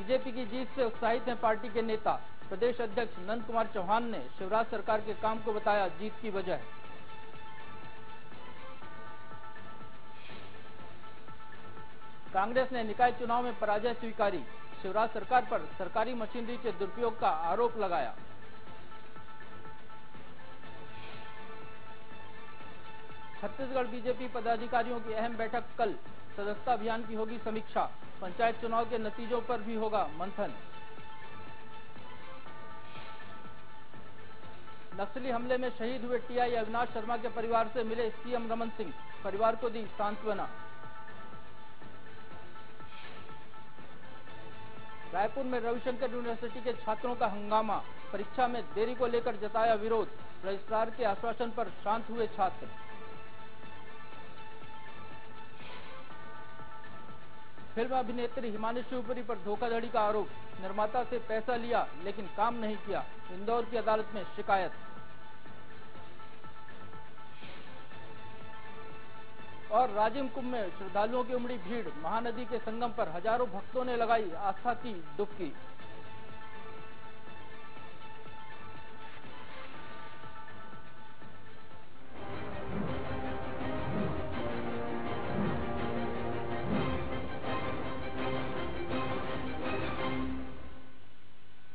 BJP की जीत से उत्साहित हैं पार्टी के नेता। प्रदेश अध्यक्ष नंद कुमार चौहान ने शिवराज सरकार के काम को बताया जीत की वजह। कांग्रेस ने निकाय चुनाव में पराजय स्वीकारी। शिवराज सरकार पर सरकारी मशीनरी के दुरुपयोग का आरोप लगाया। छत्तीसगढ़ बीजेपी पदाधिकारियों की अहम बैठक कल। सदस्यता अभियान की होगी समीक्षा। पंचायत चुनाव के नतीजों पर भी होगा मंथन। नक्सली हमले में शहीद हुए टीआई अविनाश शर्मा के परिवार से मिले सीएम रमन सिंह। परिवार को दी सांत्वना। रायपुर में रविशंकर यूनिवर्सिटी के छात्रों का हंगामा। परीक्षा में देरी को लेकर जताया विरोध। रजिस्ट्रार के आश्वासन पर शांत हुए छात्र। फिल्म अभिनेत्री हिमानी शिवपुरी पर धोखाधड़ी का आरोप। निर्माता से पैसा लिया लेकिन काम नहीं किया। इंदौर की अदालत में शिकायत। और राजिम कुंभ में श्रद्धालुओं की उमड़ी भीड़। महानदी के संगम पर हजारों भक्तों ने लगाई आस्था की डुबकी।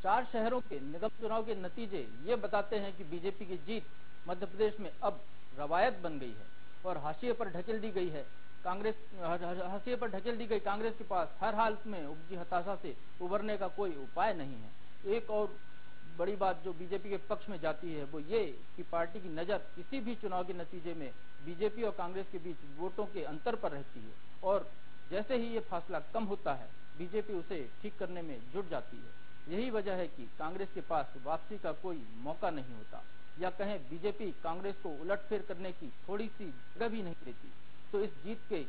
चार शहरों के निगम चुनाव के नतीजे ये बताते हैं कि बीजेपी की जीत मध्य प्रदेश में अब रवायत बन गई है और हाशिए पर ढकेल दी गई है। कांग्रेस के पास हर हाल में उपजी हताशा से उबरने का कोई उपाय नहीं है। एक और बड़ी बात जो बीजेपी के पक्ष में जाती है वो ये कि पार्टी की नजर किसी भी चुनाव के नतीजे में बीजेपी और कांग्रेस के बीच वोटों के अंतर पर रहती है और जैसे ही ये फासला कम होता है बीजेपी उसे ठीक करने में जुट जाती है। यही वजह है कि कांग्रेस के पास वापसी का कोई मौका नहीं होता, या कहें बीजेपी कांग्रेस को उलटफेर करने की थोड़ी सी जगह भी नहीं देती। तो इस जीत से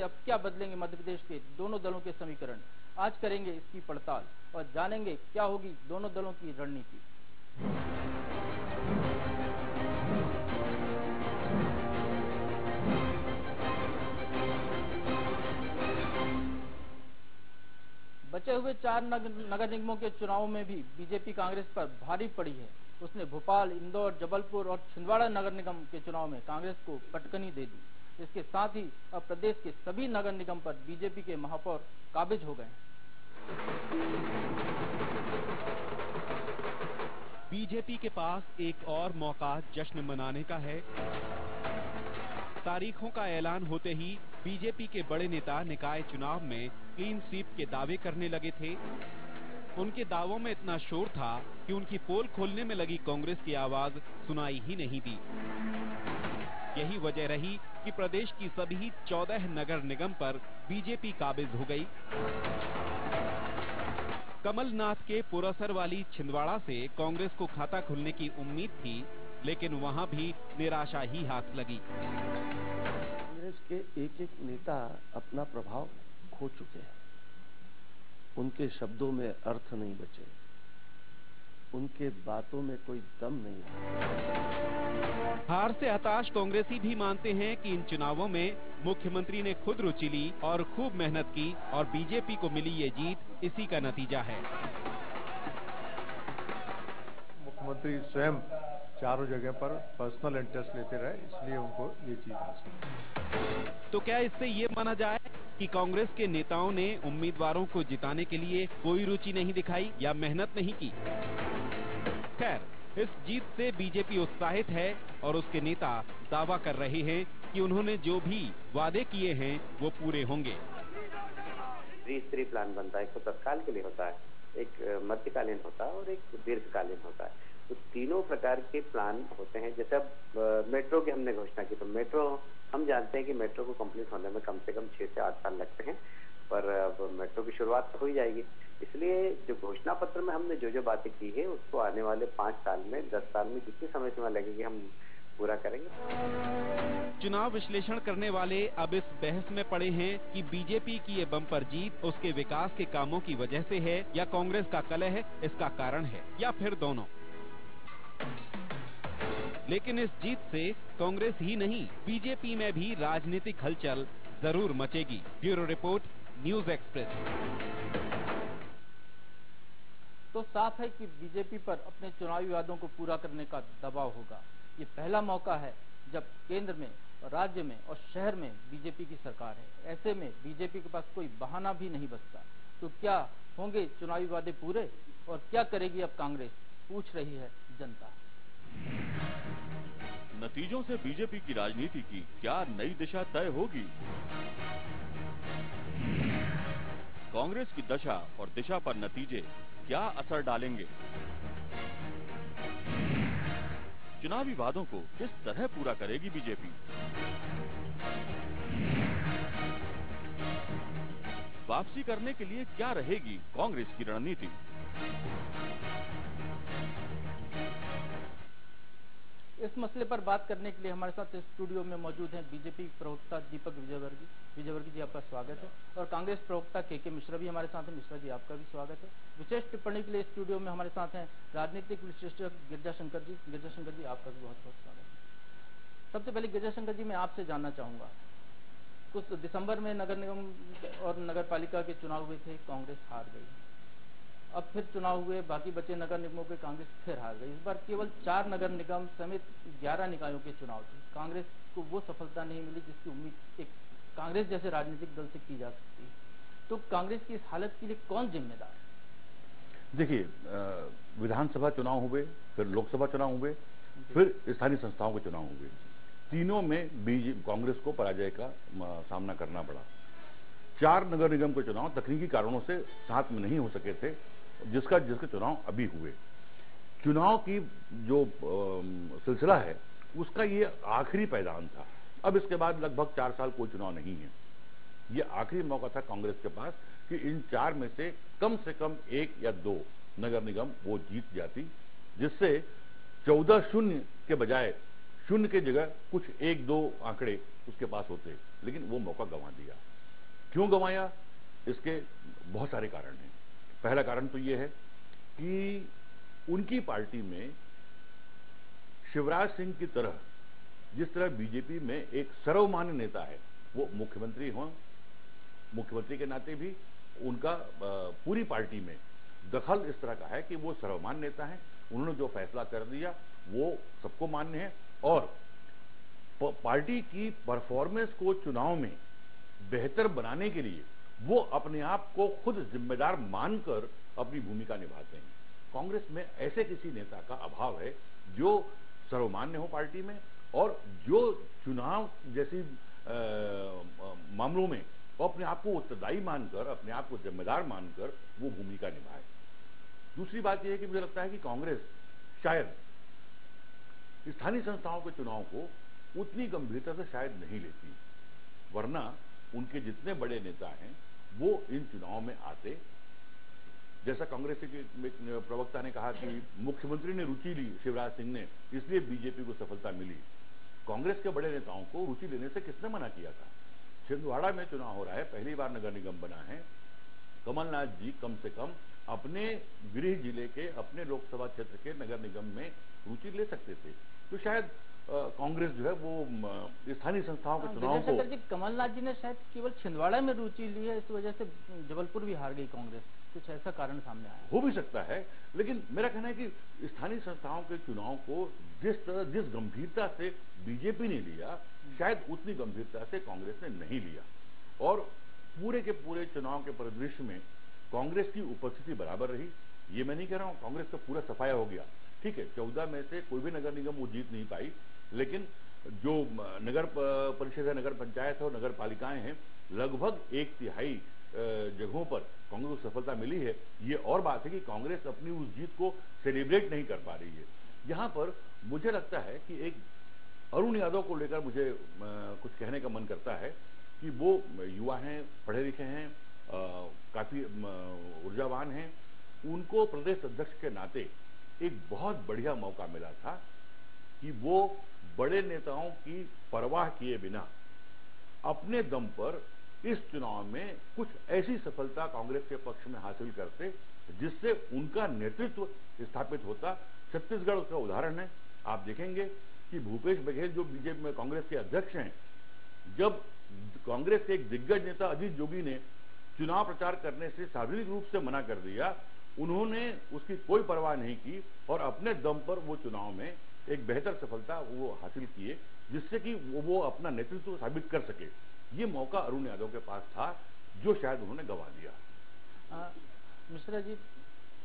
अब क्या बदलेंगे मध्य प्रदेश के दोनों दलों के समीकरण। आज करेंगे इसकी पड़ताल और जानेंगे क्या होगी दोनों दलों की रणनीति। बचे हुए 4 नगर निगमों के चुनाव में भी बीजेपी कांग्रेस पर भारी पड़ी है। उसने भोपाल, इंदौर, जबलपुर और छिंदवाड़ा नगर निगम के चुनाव में कांग्रेस को पटकनी दे दी। इसके साथ ही अब प्रदेश के सभी नगर निगम पर बीजेपी के महापौर काबिज हो गए। बीजेपी के पास एक और मौका जश्न मनाने का है। तारीखों का ऐलान होते ही बीजेपी के बड़े नेता निकाय चुनाव में क्लीन स्वीप के दावे करने लगे थे। उनके दावों में इतना शोर था कि उनकी पोल खोलने में लगी कांग्रेस की आवाज सुनाई ही नहीं दी। यही वजह रही कि प्रदेश की सभी 14 नगर निगम पर बीजेपी काबिज हो गई। कमलनाथ के पुरसर वाली छिंदवाड़ा से कांग्रेस को खाता खुलने की उम्मीद थी, लेकिन वहां भी निराशा ही हाथ लगी। कांग्रेस के एक एक नेता अपना प्रभाव खो चुके हैं। उनके शब्दों में अर्थ नहीं बचे, उनके बातों में कोई दम नहीं है। हार से हताश कांग्रेसी भी मानते हैं कि इन चुनावों में मुख्यमंत्री ने खुद रुचि ली और खूब मेहनत की और बीजेपी को मिली ये जीत इसी का नतीजा है। मुख्यमंत्री स्वयं चारों जगह पर पर्सनल इंटरेस्ट लेते रहे, इसलिए उनको ये जीत हासिल। तो क्या इससे ये माना जाए कि कांग्रेस के नेताओं ने उम्मीदवारों को जिताने के लिए कोई रुचि नहीं दिखाई या मेहनत नहीं की? खैर, इस जीत से बीजेपी उत्साहित है और उसके नेता दावा कर रहे हैं कि उन्होंने जो भी वादे किए हैं वो पूरे होंगे। त्रिस्तरीय प्लान बनता है, एक तो तत्काल के लिए होता है, एक मध्यकालीन होता है और एक दीर्घकालीन होता है। तो तीनों प्रकार के प्लान होते हैं। जैसे अब मेट्रो की हमने घोषणा की, तो मेट्रो हम जानते हैं कि मेट्रो को कंप्लीट होने में कम से कम 6 से 8 साल लगते हैं, पर अब मेट्रो की शुरुआत तो हो ही जाएगी। इसलिए जो घोषणा पत्र में हमने जो बातें की है उसको आने वाले 5 साल में, 10 साल में जितनी समय सीमा लगेगी हम पूरा करेंगे। चुनाव विश्लेषण करने वाले अब इस बहस में पड़े हैं कि बीजेपी की ये बम्पर जीत उसके विकास के कामों की वजह से है या कांग्रेस का कलह इसका कारण है या फिर दोनों। लेकिन इस जीत से कांग्रेस ही नहीं बीजेपी में भी राजनीतिक हलचल जरूर मचेगी। Bureau report, news express. तो साफ है कि बीजेपी पर अपने चुनावी वादों को पूरा करने का दबाव होगा। ये पहला मौका है जब केंद्र में, राज्य में और शहर में बीजेपी की सरकार है। ऐसे में बीजेपी के पास कोई बहाना भी नहीं बचता। तो क्या होंगे चुनावी वादे पूरे और क्या करेगी अब कांग्रेस, पूछ रही है जनता। नतीजों से बीजेपी की राजनीति की क्या नई दिशा तय होगी? कांग्रेस की दशा और दिशा पर नतीजे क्या असर डालेंगे? चुनावी वादों को किस तरह पूरा करेगी बीजेपी? वापसी करने के लिए क्या रहेगी कांग्रेस की रणनीति? इस मसले पर बात करने के लिए हमारे साथ स्टूडियो में मौजूद हैं बीजेपी प्रवक्ता दीपक विजयवर्गीय जी, आपका स्वागत है। और कांग्रेस प्रवक्ता के मिश्रा भी हमारे साथ हैं। मिश्रा जी, आपका भी स्वागत है। विशेष टिप्पणी के लिए स्टूडियो में हमारे साथ हैं राजनीतिक विश्लेषक गिरजाशंकर जी। गिरजाशंकर जी, आपका भी बहुत बहुत स्वागत है। सबसे पहले गिरजाशंकर जी, मैं आपसे जानना चाहूंगा, कुछ दिसंबर में नगर निगम और नगर पालिका के चुनाव हुए थे, कांग्रेस हार गई। अब फिर चुनाव हुए, बाकी बचे नगर निगमों के, कांग्रेस फिर हार गई। इस बार केवल 4 नगर निगम समेत 11 निकायों के चुनाव थे। कांग्रेस को वो सफलता नहीं मिली जिसकी उम्मीद एक कांग्रेस जैसे राजनीतिक दल से की जा सकती है। तो कांग्रेस की इस हालत के लिए कौन जिम्मेदार है? देखिए, विधानसभा चुनाव हुए, फिर लोकसभा चुनाव हुए, फिर स्थानीय संस्थाओं के चुनाव हुए। तीनों में कांग्रेस को पराजय का सामना करना पड़ा। 4 नगर निगम के चुनाव तकनीकी कारणों से साथ में नहीं हो सके थे, जिसके चुनाव अभी हुए। चुनाव की जो सिलसिला है उसका ये आखिरी पैदान था। अब इसके बाद लगभग 4 साल कोई चुनाव नहीं है। ये आखिरी मौका था कांग्रेस के पास कि इन 4 में से कम 1 या 2 नगर निगम वो जीत जाती, जिससे 14-0 के बजाय 0 के जगह कुछ 1-2 आंकड़े उसके पास होते। लेकिन वो मौका गंवा दिया। क्यों गंवाया? इसके बहुत सारे कारण हैं। पहला कारण तो ये है कि उनकी पार्टी में शिवराज सिंह की तरह, जिस तरह बीजेपी में एक सर्वमान्य नेता है, वो मुख्यमंत्री हों, मुख्यमंत्री के नाते भी उनका पूरी पार्टी में दखल इस तरह का है कि वो सर्वमान्य नेता है। उन्होंने जो फैसला कर दिया वो सबको मान्य है और पार्टी की परफॉर्मेंस को चुनाव में बेहतर बनाने के लिए वो अपने आप को खुद जिम्मेदार मानकर अपनी भूमिका निभाते हैं। कांग्रेस में ऐसे किसी नेता का अभाव है जो सर्वमान्य हो पार्टी में और जो चुनाव जैसी मामलों में वो अपने आप को उत्तरदायी मानकर, अपने आप को जिम्मेदार मानकर वो भूमिका निभाए। दूसरी बात यह है कि मुझे लगता है कि कांग्रेस शायद स्थानीय संस्थाओं के चुनाव को उतनी गंभीरता से शायद नहीं लेती, वरना उनके जितने बड़े नेता हैं वो इन चुनाव में आते। जैसा कांग्रेस के प्रवक्ता ने कहा कि मुख्यमंत्री ने रुचि ली शिवराज सिंह ने, इसलिए बीजेपी को सफलता मिली। कांग्रेस के बड़े नेताओं को रुचि लेने से किसने मना किया था? छिंदवाड़ा में चुनाव हो रहा है, पहली बार नगर निगम बना है। कमलनाथ जी कम से कम अपने गृह जिले के, अपने लोकसभा क्षेत्र के नगर निगम में रुचि ले सकते थे। तो शायद कांग्रेस जो है वो स्थानीय संस्थाओं के चुनाव को, कमलनाथ जी ने शायद केवल छिंदवाड़ा में रुचि ली है, इस वजह से जबलपुर भी हार गई कांग्रेस, कुछ ऐसा कारण सामने आया। हो भी सकता है, लेकिन मेरा कहना है कि स्थानीय संस्थाओं के चुनाव को जिस गंभीरता से बीजेपी ने लिया, शायद उतनी गंभीरता से कांग्रेस ने नहीं लिया। और पूरे के पूरे चुनाव के परिदृश्य में कांग्रेस की उपस्थिति बराबर रही। ये मैं नहीं कह रहा हूं कांग्रेस का पूरा सफाया हो गया, ठीक है, 14 में से कोई भी नगर निगम वो जीत नहीं पाई, लेकिन जो नगर परिषद है, नगर पंचायत है और नगर पालिकाएं हैं, लगभग 1/3 जगहों पर कांग्रेस को सफलता मिली है। ये और बात है कि कांग्रेस अपनी उस जीत को सेलिब्रेट नहीं कर पा रही है। यहां पर मुझे लगता है कि एक अरुण यादव को लेकर मुझे कुछ कहने का मन करता है कि वो युवा हैं, पढ़े लिखे हैं, काफी ऊर्जावान हैं। उनको प्रदेश अध्यक्ष के नाते एक बहुत बढ़िया मौका मिला था कि वो बड़े नेताओं की परवाह किए बिना अपने दम पर इस चुनाव में कुछ ऐसी सफलता कांग्रेस के पक्ष में हासिल करते जिससे उनका नेतृत्व स्थापित होता। छत्तीसगढ़ का उदाहरण है। आप देखेंगे कि भूपेश बघेल जो बीजेपी में कांग्रेस के अध्यक्ष हैं, जब कांग्रेस के एक दिग्गज नेता अजीत जोगी ने चुनाव प्रचार करने से सार्वजनिक रूप से मना कर दिया, उन्होंने उसकी कोई परवाह नहीं की और अपने दम पर वो चुनाव में एक बेहतर सफलता वो हासिल किए, जिससे कि वो अपना नेतृत्व साबित कर सके। ये मौका अरुण यादव के पास था जो शायद उन्होंने गंवा दिया। मिश्रा जी,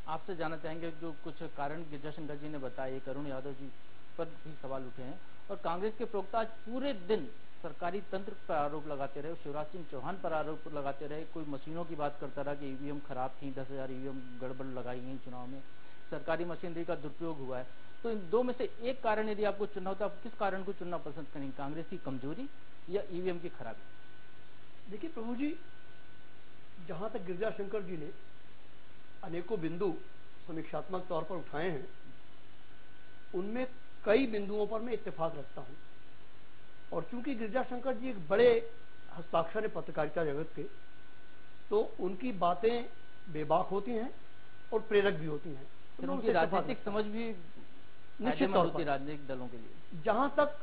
आपसे जानना चाहेंगे, जो कुछ कारण गिरिजाशंकर जी ने बताए, एक अरुण यादव जी पर भी सवाल उठे हैं और कांग्रेस के प्रवक्ता आज पूरे दिन सरकारी तंत्र पर आरोप लगाते रहे, शिवराज सिंह चौहान पर आरोप लगाते रहे। कोई मशीनों की बात करता रहा कि ईवीएम खराब थी, 10,000 ईवीएम गड़बड़ लगाई गई चुनाव में, सरकारी मशीनरी का दुरुपयोग हुआ है। तो इन दो में से एक कारण यदि आपको चुनना होता, आप किस कारण को चुनना पसंद करेंगे, कांग्रेस की कमजोरी या ईवीएम की खराबी? देखिए प्रभु जी, जहां तक गिरिजाशंकर जी ने अनेकों बिंदु समीक्षात्मक तौर पर उठाए हैं, उनमें कई बिंदुओं पर मैं इत्तेफाक रखता हूं। और चूंकि गिरिजाशंकर जी एक बड़े हस्ताक्षर है पत्रकारिता जगत के, तो उनकी बातें बेबाक होती हैं और प्रेरक भी होती हैं। तो उनकी राजनीतिक समझ भी निश्चित तौर पर राजनीतिक दलों के लिए। जहां तक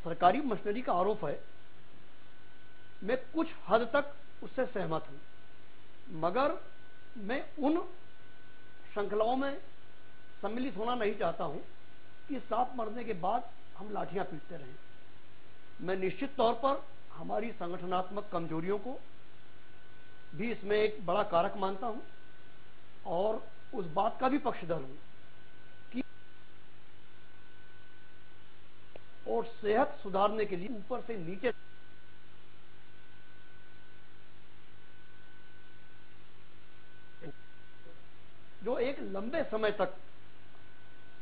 सरकारी मशीनरी का आरोप है, मैं कुछ हद तक उससे सहमत हूं, मगर मैं उन श्रृंखलाओं में सम्मिलित होना नहीं चाहता हूं कि सांप मरने के बाद हम लाठियां पीटते रहें। मैं निश्चित तौर पर हमारी संगठनात्मक कमजोरियों को भी इसमें एक बड़ा कारक मानता हूं और उस बात का भी पक्षधर हूं कि और सेहत सुधारने के लिए ऊपर से नीचे जो एक लंबे समय तक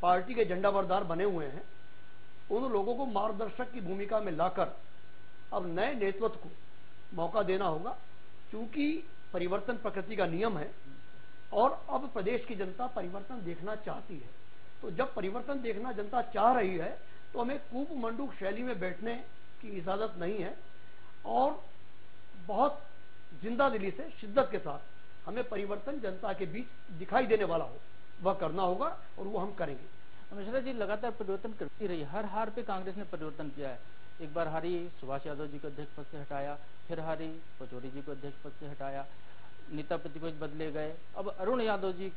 पार्टी के झंडा बरदार बने हुए हैं, उन लोगों को मार्गदर्शक की भूमिका में लाकर अब नए नेतृत्व को मौका देना होगा। क्योंकि परिवर्तन प्रकृति का नियम है और अब प्रदेश की जनता परिवर्तन देखना चाहती है। तो जब परिवर्तन देखना जनता चाह रही है, तो हमें कूप मंडूक शैली में बैठने की इजाजत नहीं है और बहुत जिंदा दिली से, शिद्दत के साथ हमें परिवर्तन जनता के बीच दिखाई देने वाला हो वह करना होगा और वो हम करेंगे। मिश्रा जी, लगातार परिवर्तन करती रही, हर हार पे कांग्रेस ने परिवर्तन किया है। एक बार हारी, सुभाष यादव जी को अध्यक्ष पद से हटाया, फिर हारी, पचौरी जी को अध्यक्ष पद से हटाया, नेता प्रतिपक्ष बदले गए, अब अरुण यादव जी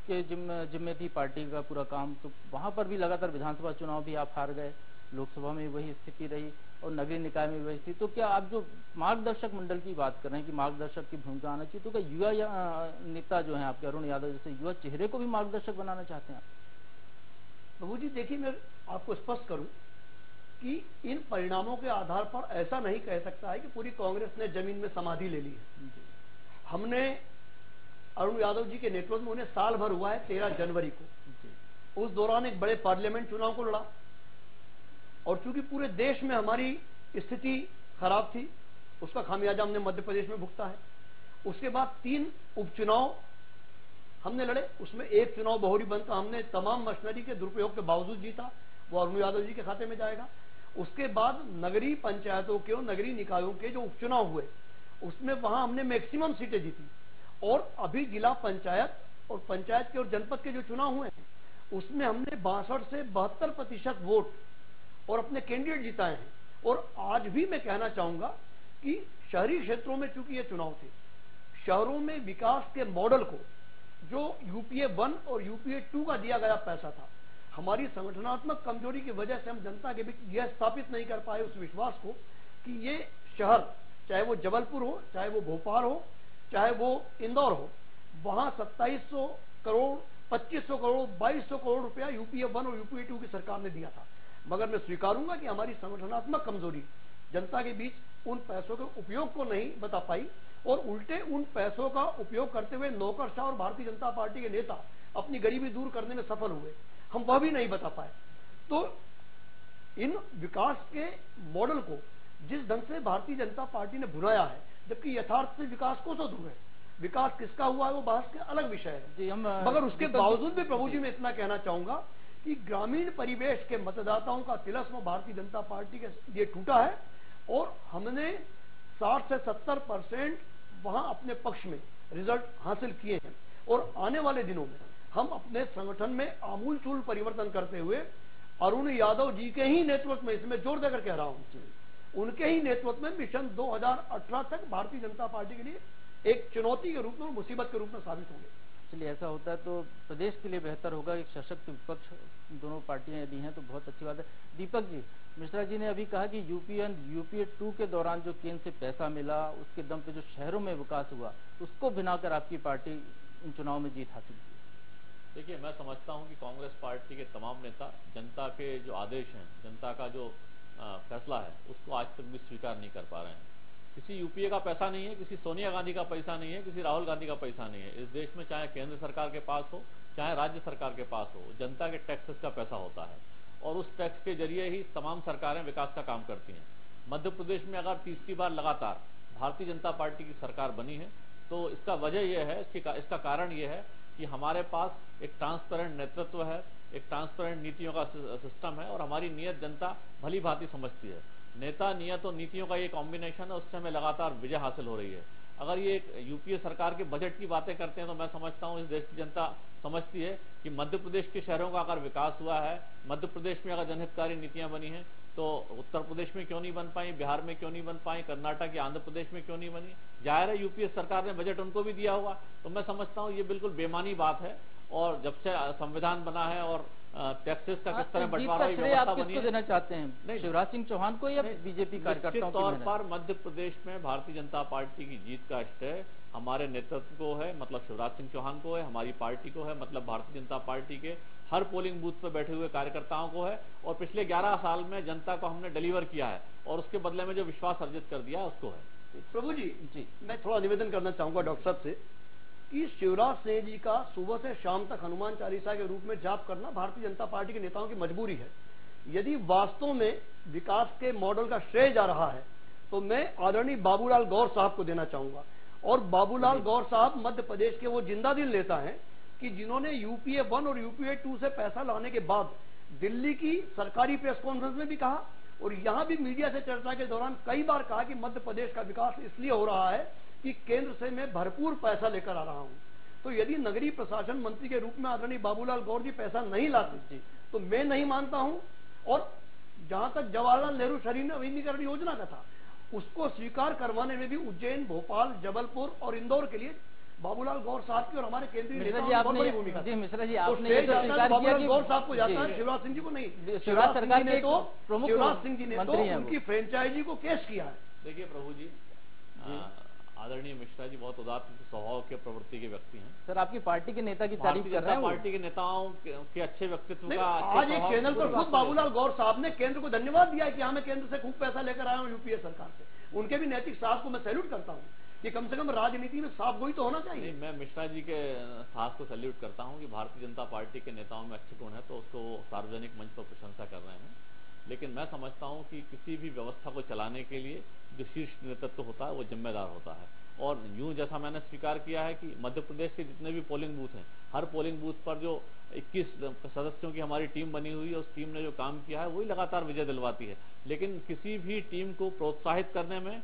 के जिम्मे थी पार्टी का पूरा काम, तो वहां पर भी लगातार विधानसभा चुनाव भी आप हार गए, लोकसभा में वही स्थिति रही और नगरीय निकाय में वही थी। तो क्या आप जो मार्गदर्शक मंडल की बात कर रहे हैं कि मार्गदर्शक की भूमिका आना चाहिए, तो क्या युवा नेता जो है आपके अरुण यादव जैसे युवा चेहरे को भी मार्गदर्शक बनाना चाहते हैं आप? प्रभु जी देखिए, मैं आपको स्पष्ट करूं कि इन परिणामों के आधार पर ऐसा नहीं कह सकता है कि पूरी कांग्रेस ने जमीन में समाधि ले ली है। हमने अरुण यादव जी के नेतृत्व में, उन्हें साल भर हुआ है 13 जनवरी को, उस दौरान एक बड़े पार्लियामेंट चुनाव को लड़ा और चूंकि पूरे देश में हमारी स्थिति खराब थी, उसका खामियाजा हमने मध्य प्रदेश में भुगता है। उसके बाद 3 उपचुनाव हमने लड़े, उसमें एक चुनाव बहुरी बनता हमने तमाम मशीनरी के दुरुपयोग के बावजूद जीता, वो अरुण यादव जी के खाते में जाएगा। उसके बाद नगरीय पंचायतों के और नगरीय निकायों के जो उपचुनाव हुए, उसमें वहां हमने मैक्सिमम सीटें जीती और अभी जिला पंचायत और पंचायत के और जनपद के जो चुनाव हुए हैं, उसमें हमने 62 से 72% वोट और अपने कैंडिडेट जिताए हैं। और आज भी मैं कहना चाहूंगा कि शहरी क्षेत्रों में चूंकि ये चुनाव थे, शहरों में विकास के मॉडल को जो यूपीए 1 और यूपीए 2 का दिया गया पैसा था, हमारी संगठनात्मक कमजोरी की वजह से हम जनता के बीच यह स्थापित नहीं कर पाए उस विश्वास को कि ये शहर, चाहे वो जबलपुर हो, चाहे वो भोपाल हो, चाहे वो इंदौर हो, वहां 2700 करोड़, 2500 करोड़, 2200 करोड़ रुपया यूपीए 1 और यूपीए 2 की सरकार ने दिया था। मगर मैं स्वीकारूंगा कि हमारी संगठनात्मक कमजोरी जनता के बीच उन पैसों के उपयोग को नहीं बता पाई और उल्टे उन पैसों का उपयोग करते हुए नौकरशाह और भारतीय जनता पार्टी के नेता अपनी गरीबी दूर करने में सफल हुए, हम वह भी नहीं बता पाए। तो इन विकास के मॉडल को जिस ढंग से भारतीय जनता पार्टी ने भुनाया है, जबकि यथार्थ से विकास को तो दूर है, विकास किसका हुआ है वो बहस के अलग विषय है। मगर उसके बावजूद भी प्रभु जी मैं इतना कहना चाहूंगा कि ग्रामीण परिवेश के मतदाताओं का तिलस्म भारतीय जनता पार्टी के लिए टूटा है और हमने 60 से 70% वहां अपने पक्ष में रिजल्ट हासिल किए हैं। और आने वाले दिनों में हम अपने संगठन में आमूलचूल परिवर्तन करते हुए अरुण यादव जी के ही नेतृत्व में, इसमें जोर देकर कह रहा हूं, उनके ही नेतृत्व में मिशन 2018 तक भारतीय जनता पार्टी के लिए एक चुनौती के रूप में और मुसीबत के रूप में साबित होंगे। चलिए ऐसा होता है तो प्रदेश के लिए बेहतर होगा, एक सशक्त विपक्ष दोनों पार्टियां यदि हैं तो बहुत अच्छी बात है। दीपक जी, मिश्रा जी ने अभी कहा कि यूपीए 2 के दौरान जो केंद्र से पैसा मिला उसके दम पे जो शहरों में विकास हुआ उसको भिनाकर आपकी पार्टी इन चुनाव में जीत हासिल की। देखिए, मैं समझता हूं कि कांग्रेस पार्टी के तमाम नेता जनता के जो आदेश हैं, जनता का जो फैसला है, उसको आज तक भी स्वीकार नहीं कर पा रहे हैं। किसी यूपीए का पैसा नहीं है, किसी सोनिया गांधी का पैसा नहीं है, किसी राहुल गांधी का पैसा नहीं है। इस देश में चाहे केंद्र सरकार के पास हो चाहे राज्य सरकार के पास हो, जनता के टैक्सेस का पैसा होता है और उस टैक्स के जरिए ही तमाम सरकारें विकास का काम करती हैं। मध्य प्रदेश में अगर तीसरी बार लगातार भारतीय जनता पार्टी की सरकार बनी है तो इसका वजह यह है, इसका कारण यह है कि हमारे पास एक ट्रांसपेरेंट नेतृत्व है, एक ट्रांसपेरेंट नीतियों का सिस्टम है और हमारी नीयत जनता भली भांति समझती है। नेता, नियत और नीतियों का ये कॉम्बिनेशन है, उससे हमें लगातार विजय हासिल हो रही है। अगर ये यूपीए सरकार के बजट की बातें करते हैं तो मैं समझता हूं इस देश की जनता समझती है कि मध्य प्रदेश के शहरों का अगर विकास हुआ है, मध्य प्रदेश में अगर जनहितकारी नीतियां बनी हैं तो उत्तर प्रदेश में क्यों नहीं बन पाई, बिहार में क्यों नहीं बन पाई, कर्नाटक या आंध्र प्रदेश में क्यों नहीं बनी। जाहिर है यूपीए सरकार ने बजट उनको भी दिया होगा। तो मैं समझता हूं ये बिल्कुल बेमानी बात है और जब से संविधान बना है और टैक्सेस का किस तरह बंटवारा की व्यवस्था बनी है। देना चाहते हैं शिवराज सिंह चौहान को या बीजेपी कार्यकर्ताओं को? तौर पर मध्य प्रदेश में भारतीय जनता पार्टी की जीत का श्रेय हमारे नेतृत्व को है, मतलब शिवराज सिंह चौहान को है, हमारी पार्टी को है, मतलब भारतीय जनता पार्टी के हर पोलिंग बूथ पर बैठे हुए कार्यकर्ताओं को है। और पिछले 11 साल में जनता को हमने डिलीवर किया है और उसके बदले में जो विश्वास अर्जित कर दिया है उसको है। प्रभु जी, मैं थोड़ा निवेदन करना चाहूंगा डॉक्टर साहब से कि शिवराज सिंह जी का सुबह से शाम तक हनुमान चालीसा के रूप में जाप करना भारतीय जनता पार्टी के नेताओं की मजबूरी है। यदि वास्तव में विकास के मॉडल का श्रेय जा रहा है तो मैं आदरणीय बाबूलाल गौर साहब को देना चाहूंगा। और बाबूलाल गौर साहब मध्य प्रदेश के वो जिंदा दिल नेता हैं कि जिन्होंने यूपीए 1 और यूपीए 2 से पैसा लाने के बाद दिल्ली की सरकारी प्रेस कॉन्फ्रेंस में भी कहा और यहां भी मीडिया से चर्चा के दौरान कई बार कहा कि मध्य प्रदेश का विकास इसलिए हो रहा है कि केंद्र से मैं भरपूर पैसा लेकर आ रहा हूं। तो यदि नगरीय प्रशासन मंत्री के रूप में आदरणीय बाबूलाल गौर जी पैसा नहीं लाते तो मैं नहीं मानता हूं। और जहां तक जवाहरलाल नेहरू शहरी नवीनीकरण योजना का था उसको स्वीकार करवाने में भी उज्जैन, भोपाल, जबलपुर और इंदौर के लिए बाबूलाल गौर साहब की और हमारे केंद्रीय नेताओं की बहुत बड़ी भूमिका थी। मिश्रा जी, आपने ये तो स्वीकार किया कि गौर साहब को जाता है, शिवराज सिंह जी को नहीं। शिवराज सरकार ने तो शिवराज सिंह जी ने तो उनकी फ्रेंचाइजी को केस किया है। देखिए प्रभु जी, आदरणीय मिश्रा जी बहुत उदार स्वभाव के प्रवृत्ति के व्यक्ति हैं। सर, आपकी पार्टी के नेता की तारीफ कर रहे हैं। पार्टी के नेताओं के अच्छे व्यक्तित्व का आज एक चैनल पर खुद बाबूलाल गौर साहब ने केंद्र को धन्यवाद दिया कि मैं केंद्र से खूब पैसा लेकर आया हूं यूपीए सरकार से। उनके भी नैतिक साहस को मैं सैल्यूट करता हूं कि कम से कम राजनीति में साफ गोई तो होना चाहिए। मैं मिश्रा जी के साहस को सैल्यूट करता हूं कि भारतीय जनता पार्टी के नेताओं में अच्छे गुण है तो उसको सार्वजनिक मंच पर प्रशंसा कर रहे हैं। लेकिन मैं समझता हूं कि किसी भी व्यवस्था को चलाने के लिए जो शीर्ष नेतृत्व होता है वो जिम्मेदार होता है। और यूं जैसा मैंने स्वीकार किया है कि मध्य प्रदेश के जितने भी पोलिंग बूथ हैं, हर पोलिंग बूथ पर जो 21 सदस्यों की हमारी टीम बनी हुई है, उस टीम ने जो काम किया है वही लगातार विजय दिलवाती है। लेकिन किसी भी टीम को प्रोत्साहित करने में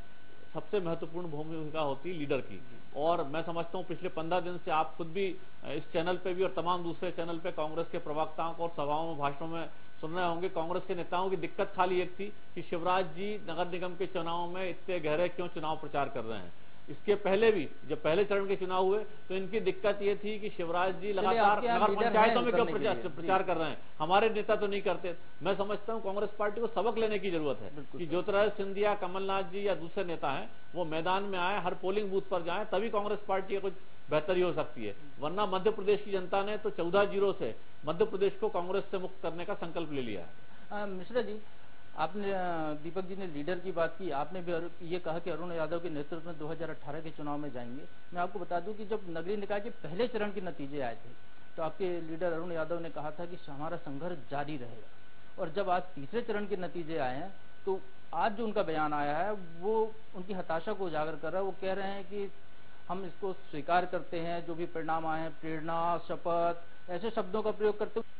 सबसे महत्वपूर्ण भूमिका होती है लीडर की। और मैं समझता हूं पिछले 15 दिन से आप खुद भी इस चैनल पे भी और तमाम दूसरे चैनल पे कांग्रेस के प्रवक्ताओं को और सभाओं में, भाषणों में सुन रहे होंगे। कांग्रेस के नेताओं की दिक्कत खाली एक थी कि शिवराज जी नगर निगम के चुनाव में इतने गहरे क्यों चुनाव प्रचार कर रहे हैं। इसके पहले भी जब पहले चरण के चुनाव हुए तो इनकी दिक्कत ये थी कि शिवराज जी लगातार नगर पंचायतों में क्यों प्रचार कर रहे हैं, हमारे नेता तो नहीं करते। मैं समझता हूं कांग्रेस पार्टी को सबक लेने की जरूरत है कि ज्योतिरादित्य सिंधिया, कमलनाथ जी या दूसरे नेता हैं वो मैदान में आए, हर पोलिंग बूथ पर जाएं, तभी कांग्रेस पार्टी का कुछ बेहतरी हो सकती है। वरना मध्य प्रदेश की जनता ने तो 14-0 से मध्य प्रदेश को कांग्रेस से मुक्त करने का संकल्प ले लिया है। मिश्रा जी, आपने दीपक जी ने लीडर की बात की, आपने भी ये कहा कि अरुण यादव के नेतृत्व में 2018 के चुनाव में जाएंगे। मैं आपको बता दूं कि जब नगरीय निकाय के पहले चरण के नतीजे आए थे तो आपके लीडर अरुण यादव ने कहा था कि हमारा संघर्ष जारी रहेगा। और जब आज तीसरे चरण के नतीजे आए हैं तो आज जो उनका बयान आया है वो उनकी हताशा को उजागर कर रहा है। वो कह रहे हैं कि हम इसको स्वीकार करते हैं, जो भी परिणाम आए हैं, प्रेरणा, शपथ, ऐसे शब्दों का प्रयोग करते हुए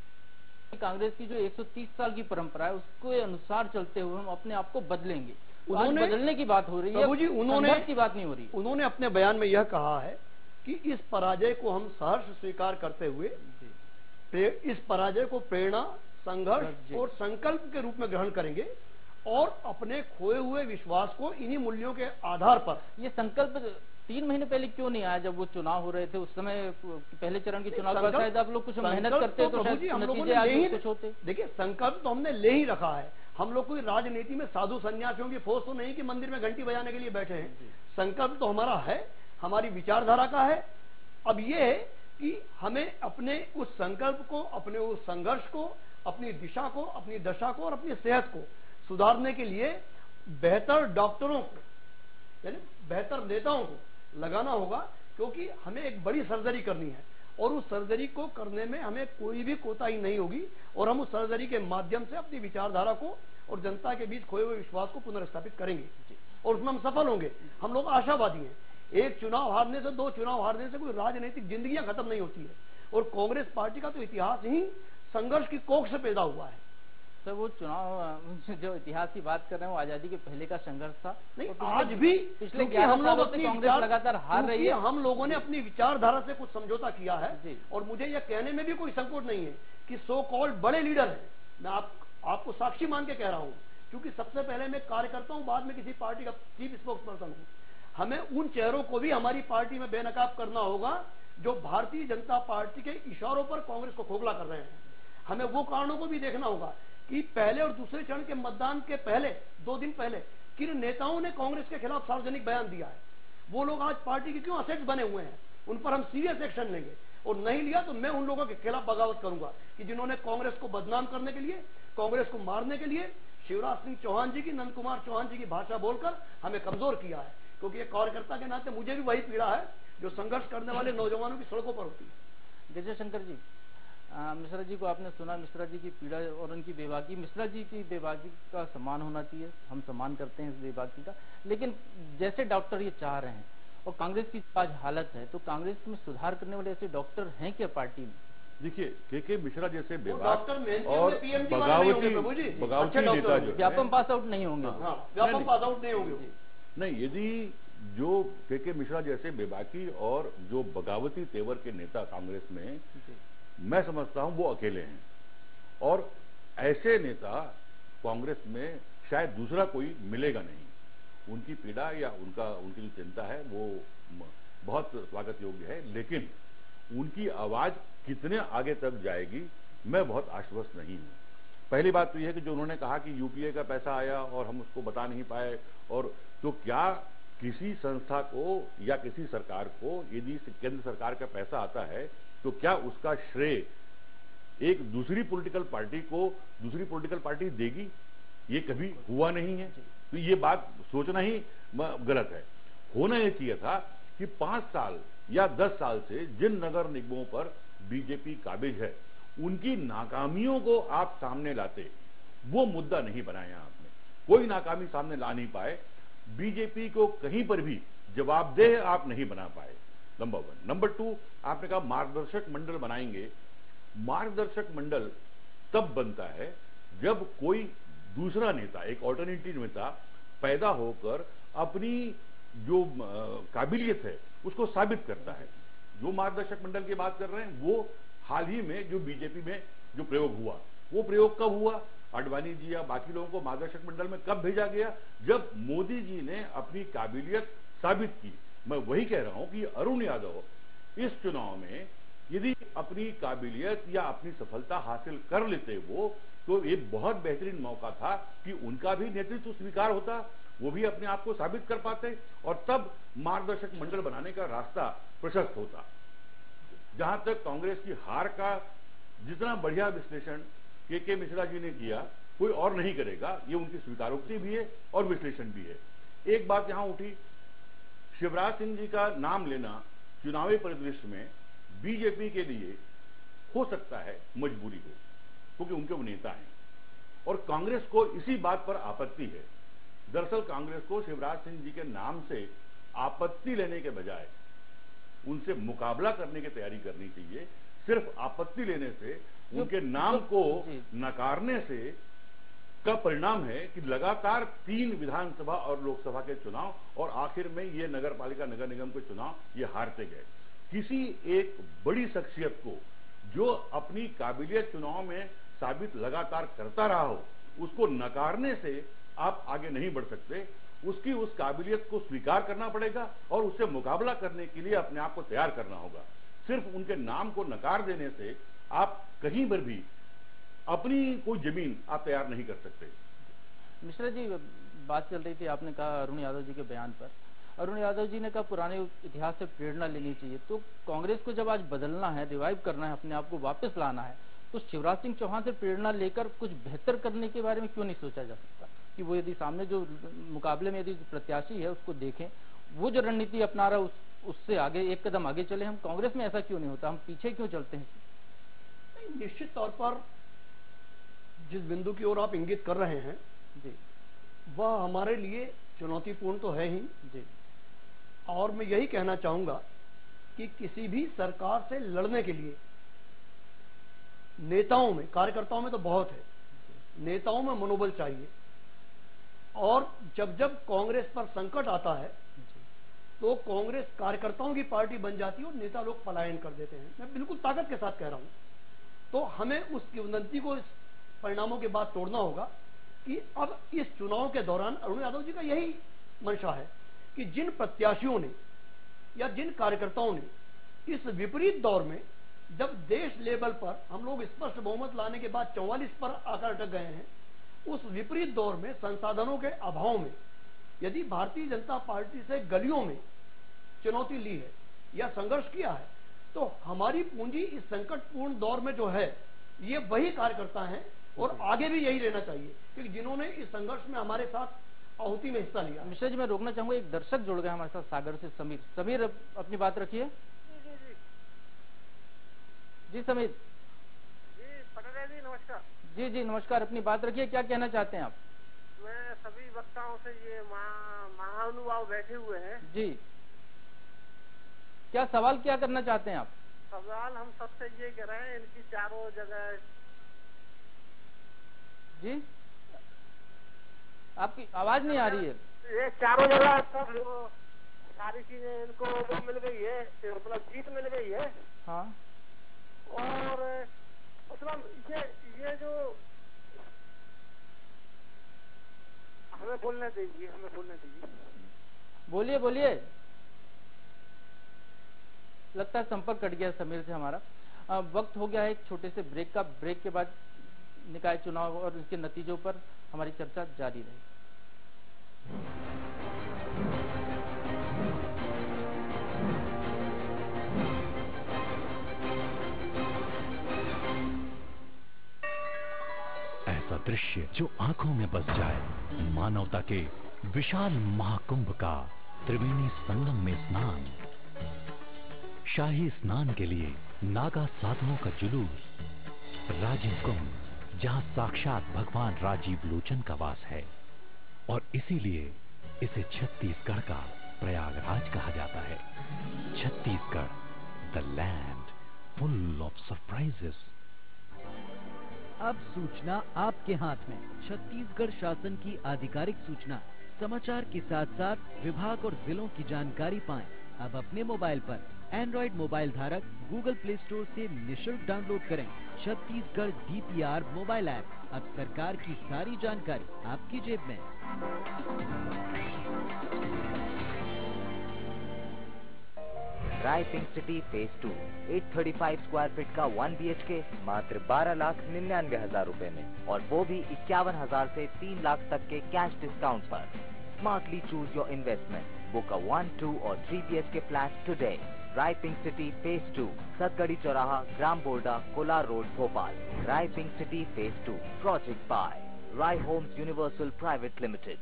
कांग्रेस की जो 130 साल की परंपरा है उसके अनुसार चलते हुए हम अपने आप को बदलेंगे। उन्होंने बदलने की बात हो रही है, जी उन्होंने की बात नहीं हो रही। उन्होंने अपने बयान में यह कहा है कि इस पराजय को हम सहर्ष स्वीकार करते हुए इस पराजय को प्रेरणा, संघर्ष और संकल्प के रूप में ग्रहण करेंगे और अपने खोए हुए विश्वास को इन्हीं मूल्यों के आधार पर, ये संकल्प 3 महीने पहले क्यों नहीं आया जब वो चुनाव हो रहे थे? उस समय पहले चरण के चुनाव के बाद शायद आप लोग कुछ मेहनत करते तो शायद नतीजे आगे कुछ होते। देखिए, संकल्प तो हमने ले ही रखा है। हम लोग कोई राजनीति में साधु सन्यासियों की फौज तो नहीं कि मंदिर में घंटी बजाने के लिए बैठे हैं। संकल्प तो हमारा है, हमारी विचारधारा का है। अब ये है कि हमें अपने उस संकल्प को, अपने उस संघर्ष को, अपनी दिशा को, अपनी दशा को और अपनी सेहत को सुधारने के लिए बेहतर डॉक्टरों को, यानी बेहतर नेताओं को लगाना होगा, क्योंकि हमें एक बड़ी सर्जरी करनी है और उस सर्जरी को करने में हमें कोई भी कोताही नहीं होगी और हम उस सर्जरी के माध्यम से अपनी विचारधारा को और जनता के बीच खोए हुए विश्वास को पुनर्स्थापित करेंगे और उसमें हम सफल होंगे। हम लोग आशावादी हैं। एक चुनाव हारने से, 2 चुनाव हारने से कोई राजनीतिक जिंदगियां खत्म नहीं होती है और कांग्रेस पार्टी का तो इतिहास ही संघर्ष की कोख से पैदा हुआ है। सर, वो चुनाव जो इतिहास की बात कर रहे हैं वो आजादी के पहले का संघर्ष था। नहीं, आज भी पिछले 11 सालों से कांग्रेस लगातार हार रही है। हम लोगों ने अपनी विचारधारा से कुछ समझौता किया है और मुझे यह कहने में भी कोई संकोच नहीं है कि सो कॉल्ड बड़े लीडर हैं, मैं आपको साक्षी मान के कह रहा हूं, क्योंकि सबसे पहले मैं कार्यकर्ता हूं, बाद में किसी पार्टी का चीफ स्पोक्स पर्सन हूं। हमें उन चेहरों को भी हमारी पार्टी में बेनकाब करना होगा जो भारतीय जनता पार्टी के इशारों पर कांग्रेस को खोखला कर रहे हैं। हमें वो कारणों को भी देखना होगा कि पहले और दूसरे चरण के मतदान के पहले 2 दिन पहले किन नेताओं ने कांग्रेस के खिलाफ सार्वजनिक बयान दिया है। वो लोग आज पार्टी के क्यों असेट्स बने हुए हैं, उन पर हम सीरियस एक्शन लेंगे और नहीं लिया तो मैं उन लोगों के खिलाफ बगावत करूंगा कि जिन्होंने कांग्रेस को बदनाम करने के लिए, कांग्रेस को मारने के लिए शिवराज सिंह चौहान जी की, नंद कुमार चौहान जी की भाषा बोलकर हमें कमजोर किया है। क्योंकि एक कार्यकर्ता के नाते मुझे भी वही पीड़ा है जो संघर्ष करने वाले नौजवानों की सड़कों पर होती है। विजय शंकर जी, मिश्रा जी को आपने सुना, मिश्रा जी की पीड़ा और उनकी बेबाकी। मिश्रा जी की बेबाकी का सम्मान होना चाहिए, हम सम्मान करते हैं इस बेबाकी का, लेकिन जैसे डॉक्टर ये चाह रहे हैं और कांग्रेस की आज हालत है, तो कांग्रेस में सुधार करने वाले ऐसे डॉक्टर हैं क्या पार्टी में? देखिए, के मिश्रा जैसे डॉक्टर और बगावती नेता जो व्यापम पास आउट नहीं होंगे, व्यापम पास आउट नहीं होंगे। नहीं, यदि जो के मिश्रा जैसे बेबाकी और जो बगावती तेवर के नेता कांग्रेस में, मैं समझता हूं वो अकेले हैं और ऐसे नेता कांग्रेस में शायद दूसरा कोई मिलेगा नहीं। उनकी पीड़ा या उनकी जो चिंता है वो बहुत स्वागत योग्य है, लेकिन उनकी आवाज कितने आगे तक जाएगी मैं बहुत आश्वस्त नहीं हूं। पहली बात तो यह है कि जो उन्होंने कहा कि यूपीए का पैसा आया और हम उसको बता नहीं पाए, और तो क्या किसी संस्था को या किसी सरकार को यदि केंद्र सरकार का पैसा आता है तो क्या उसका श्रेय एक दूसरी पॉलिटिकल पार्टी को दूसरी पॉलिटिकल पार्टी देगी? ये कभी हुआ नहीं है, तो ये बात सोचना ही गलत है। होना यह चाहिए था कि 5 साल या 10 साल से जिन नगर निगमों पर बीजेपी काबिज है उनकी नाकामियों को आप सामने लाते, वो मुद्दा नहीं बनाया आपने। कोई नाकामी सामने ला नहीं पाए, बीजेपी को कहीं पर भी जवाबदेह आप नहीं बना पाए, नंबर 1। नंबर 2, आपने कहा मार्गदर्शक मंडल बनाएंगे। मार्गदर्शक मंडल तब बनता है जब कोई दूसरा नेता, एक ऑल्टरनेटिव नेता पैदा होकर अपनी जो काबिलियत है उसको साबित करता है। जो मार्गदर्शक मंडल की बात कर रहे हैं वो हाल ही में जो बीजेपी में जो प्रयोग हुआ, वो प्रयोग कब हुआ? आडवाणी जी या बाकी लोगों को मार्गदर्शक मंडल में कब भेजा गया? जब मोदी जी ने अपनी काबिलियत साबित की। मैं वही कह रहा हूं कि अरुण यादव इस चुनाव में यदि अपनी काबिलियत या अपनी सफलता हासिल कर लेते वो, तो ये बहुत बेहतरीन मौका था कि उनका भी नेतृत्व स्वीकार होता, वो भी अपने आप को साबित कर पाते और तब मार्गदर्शक मंडल बनाने का रास्ता प्रशस्त होता। जहां तक कांग्रेस की हार का जितना बढ़िया विश्लेषण के मिश्रा जी ने किया, कोई और नहीं करेगा, ये उनकी स्वीकारोक्ति भी है और विश्लेषण भी है। एक बात यहां उठी, शिवराज सिंह जी का नाम लेना चुनावी परिदृश्य में बीजेपी के लिए हो सकता है मजबूरी हो, क्योंकि उनके वो नेता हैं और कांग्रेस को इसी बात पर आपत्ति है। दरअसल कांग्रेस को शिवराज सिंह जी के नाम से आपत्ति लेने के बजाय उनसे मुकाबला करने की तैयारी करनी चाहिए। सिर्फ आपत्ति लेने से, उनके नाम को नकारने से का परिणाम है कि लगातार 3 विधानसभा और लोकसभा के चुनाव और आखिर में ये नगर पालिका नगर निगम के चुनाव ये हारते गए। किसी एक बड़ी शख्सियत को जो अपनी काबिलियत चुनाव में साबित लगातार करता रहा हो, उसको नकारने से आप आगे नहीं बढ़ सकते उसकी उस काबिलियत को स्वीकार करना पड़ेगा और उससे मुकाबला करने के लिए अपने आप को तैयार करना होगा। सिर्फ उनके नाम को नकार देने से आप कहीं पर भी अपनी कोई जमीन आप तैयार नहीं कर सकते। मिश्रा जी, बात चल रही थी, आपने कहा अरुण यादव जी के बयान पर, अरुण यादव जी ने कहा पुराने इतिहास से प्रेरणा लेनी चाहिए। तो कांग्रेस को जब आज बदलना है, रिवाइव करना है, अपने आप को वापस लाना है, तो शिवराज सिंह चौहान से प्रेरणा लेकर कुछ बेहतर करने के बारे में क्यों नहीं सोचा जा सकता कि वो यदि सामने जो मुकाबले में यदि प्रत्याशी है उसको देखें, वो जो रणनीति अपना रहा है उससे आगे एक कदम आगे चले। हम कांग्रेस में ऐसा क्यों नहीं होता, हम पीछे क्यों चलते हैं? निश्चित तौर पर जिस बिंदु की ओर आप इंगित कर रहे हैं जी, वह हमारे लिए चुनौतीपूर्ण तो है ही जी, और मैं यही कहना चाहूंगा कि किसी भी सरकार से लड़ने के लिए नेताओं में, कार्यकर्ताओं में तो बहुत है, नेताओं में मनोबल चाहिए। और जब जब कांग्रेस पर संकट आता है तो कांग्रेस कार्यकर्ताओं की पार्टी बन जाती है और नेता लोग पलायन कर देते हैं। मैं बिल्कुल ताकत के साथ कह रहा हूं। तो हमें उस किंवदंती को इस परिणामों के बाद तोड़ना होगा कि अब इस चुनाव के दौरान अरुण यादव जी का यही मंशा है कि जिन प्रत्याशियों ने या जिन कार्यकर्ताओं ने इस विपरीत दौर में, जब देश लेवल पर हम लोग स्पष्ट बहुमत लाने के बाद 44 पर आकर अटक गए हैं, उस विपरीत दौर में संसाधनों के अभाव में यदि भारतीय जनता पार्टी से गलियों में चुनौती ली है या संघर्ष किया है, तो हमारी पूंजी इस संकटपूर्ण दौर में जो है ये वही कार्यकर्ता हैं और आगे भी यही रहना चाहिए, क्योंकि जिन्होंने इस संघर्ष में हमारे साथ आहुति में हिस्सा लिया। मिश्रा जी, मैं रोकना चाहूंगा, एक दर्शक जुड़ गए हमारे साथ सागर से, समीर। समीर, अपनी बात रखिए। जी समीर जी, पटनायक जी नमस्कार। जी जी नमस्कार, अपनी बात रखिए, क्या कहना चाहते हैं आप? मैं सभी वक्ताओं से, ये महानुभाव बैठे हुए हैं जी, क्या सवाल क्या करना चाहते हैं आप? सवाल हम सबसे ये कह रहे हैं, इनकी चारों जगह। जी, आपकी आवाज नहीं आ रही है। ये चारों जगह सारी चीजें इनको वो मिल गई है, मतलब जीत मिल गई है। हाँ, और मतलब ये जो हमें बोलने दीजिए। बोलिए बोलिए। लगता है संपर्क कट गया समीर से हमारा। वक्त हो गया है एक छोटे से ब्रेक का। ब्रेक के बाद निकाय चुनाव और इसके नतीजों पर हमारी चर्चा जारी रहेगी। ऐसा दृश्य जो आंखों में बस जाए, मानवता के विशाल महाकुंभ का त्रिवेणी संगम में स्नान, शाही स्नान के लिए नागा साधुओं का जुलूस, राजीव कुंभ जहां साक्षात भगवान राजीव लोचन का वास है, और इसीलिए इसे छत्तीसगढ़ का प्रयागराज कहा जाता है। Chhattisgarh, the land full of surprises. अब सूचना आपके हाथ में। छत्तीसगढ़ शासन की आधिकारिक सूचना, समाचार के साथ साथ विभाग और जिलों की जानकारी पाएं। अब अपने मोबाइल पर एंड्रॉइड मोबाइल धारक गूगल प्ले स्टोर से निशुल्क डाउनलोड करें छत्तीसगढ़ DPR मोबाइल ऐप। अब सरकार की सारी जानकारी आपकी जेब में। Rai pink city phase 2 835 square feet का 1 BHK मात्र 12,99,000 रुपए में, और वो भी 51,000 से 3 लाख तक के कैश डिस्काउंट पर। Smartly choose your investment. Book a 1, 2 और 3 BHK flat today. Rai pink city phase 2, Satgarhi चौराहा, ग्राम Borda, Kolar road, Bhopal. Rai pink city phase 2, project by Rai homes universal private limited.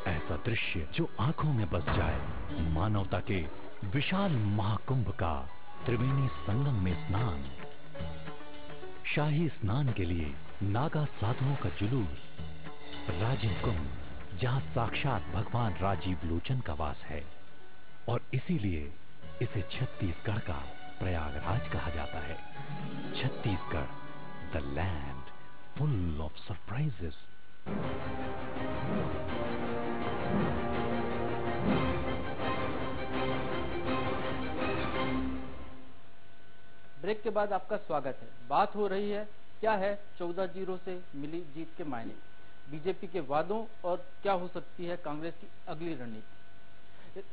ऐसा दृश्य जो आंखों में बस जाए, मानवता के विशाल महाकुंभ का त्रिवेणी संगम में स्नान, शाही स्नान के लिए नागा साधुओं का जुलूस, राजीव कुंभ जहां साक्षात भगवान राजीव लोचन का वास है, और इसीलिए इसे छत्तीसगढ़ का प्रयागराज कहा जाता है। Chhattisgarh, the land full of surprises. Break के बाद आपका स्वागत है। बात हो रही है क्या है 14-0 से मिली जीत के मायने। बीजेपी के वादों और क्या हो सकती है कांग्रेस की अगली रणनीति।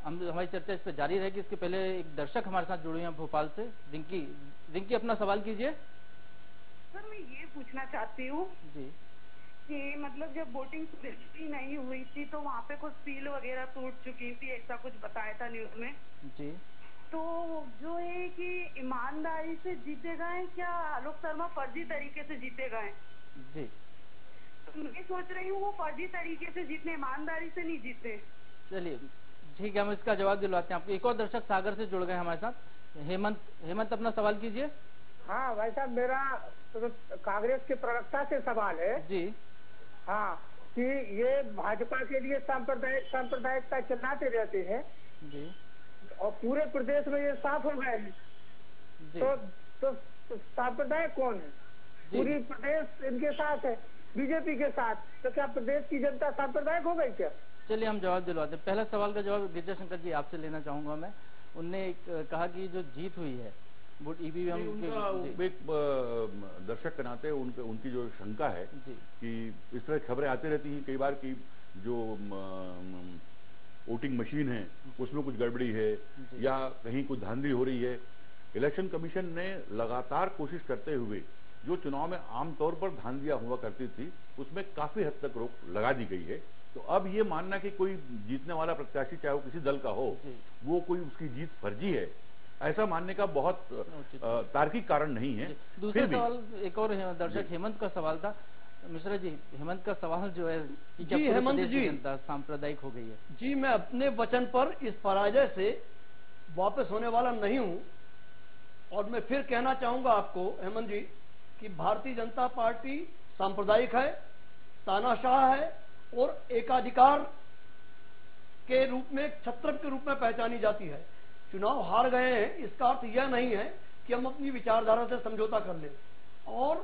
हमारी चर्चा इस पर जारी रहेगी। इसके पहले एक दर्शक हमारे साथ जुड़े हैं भोपाल से, रिंकी अपना सवाल कीजिए। सर मैं ये पूछना चाहती हूँ जी कि मतलब जब वोटिंग पूरी नहीं हुई थी तो वहाँ पे कुछ सील वगैरह टूट चुकी थी, ऐसा कुछ बताया था न्यूज में। जी तो जो है कि ईमानदारी से जीते गए क्या आलोक शर्मा फर्जी तरीके से जीते गए? जी तो मैं सोच रही हूँ वो फर्जी तरीके से जीतने, ईमानदारी से नहीं जीते। चलिए ठीक है, हम इसका जवाब दिलवाते हैं आपको। एक और दर्शक सागर से जुड़ गए हमारे साथ, हेमंत अपना सवाल कीजिए। हाँ भाई साहब, मेरा तो कांग्रेस के प्रवक्ता से सवाल है जी। हाँ, कि ये भाजपा के लिए सांप्रदायिकता चिल्लाते रहते हैं जी, और पूरे प्रदेश में ये साफ हो गए हैं। तो सांप्रदायिक कौन है? पूरी प्रदेश इनके साथ है, बीजेपी के साथ। तो क्या प्रदेश की जनता सांप्रदायिक हो गई क्या? चलिए हम जवाब दिलवाते हैं। पहला सवाल का जवाब गिरिजा शंकर जी आपसे लेना चाहूंगा मैं। उनने कहा कि जो जीत हुई है वोट ईवीएम एक दर्शक के नाते उनकी जो शंका है कि इस तरह खबरें आती रहती हैं कई बार कि जो वोटिंग मशीन है उसमें कुछ गड़बड़ी है या कहीं कुछ धांधली हो रही है। इलेक्शन कमीशन ने लगातार कोशिश करते हुए जो चुनाव में आमतौर पर धांधलियां हुआ करती थी उसमें काफी हद तक रोक लगा दी गई है। तो अब ये मानना कि कोई जीतने वाला प्रत्याशी चाहे वो किसी दल का हो वो कोई उसकी जीत फर्जी है, ऐसा मानने का बहुत तार्किक कारण नहीं है। दूसरा सवाल एक और दर्शक हेमंत का सवाल था। मिश्रा जी, हेमंत का सवाल जो है कि क्या पूरे प्रदेश की जनता सांप्रदायिक हो गई है? जी, मैं अपने वचन पर इस पराजय से वापस होने वाला नहीं हूं और मैं फिर कहना चाहूंगा आपको हेमंत जी कि भारतीय जनता पार्टी सांप्रदायिक है, तानाशाह है और एकाधिकार के रूप में, छत्रप के रूप में पहचानी जाती है। चुनाव हार गए हैं इसका अर्थ यह नहीं है कि हम अपनी विचारधारा से समझौता कर लें, और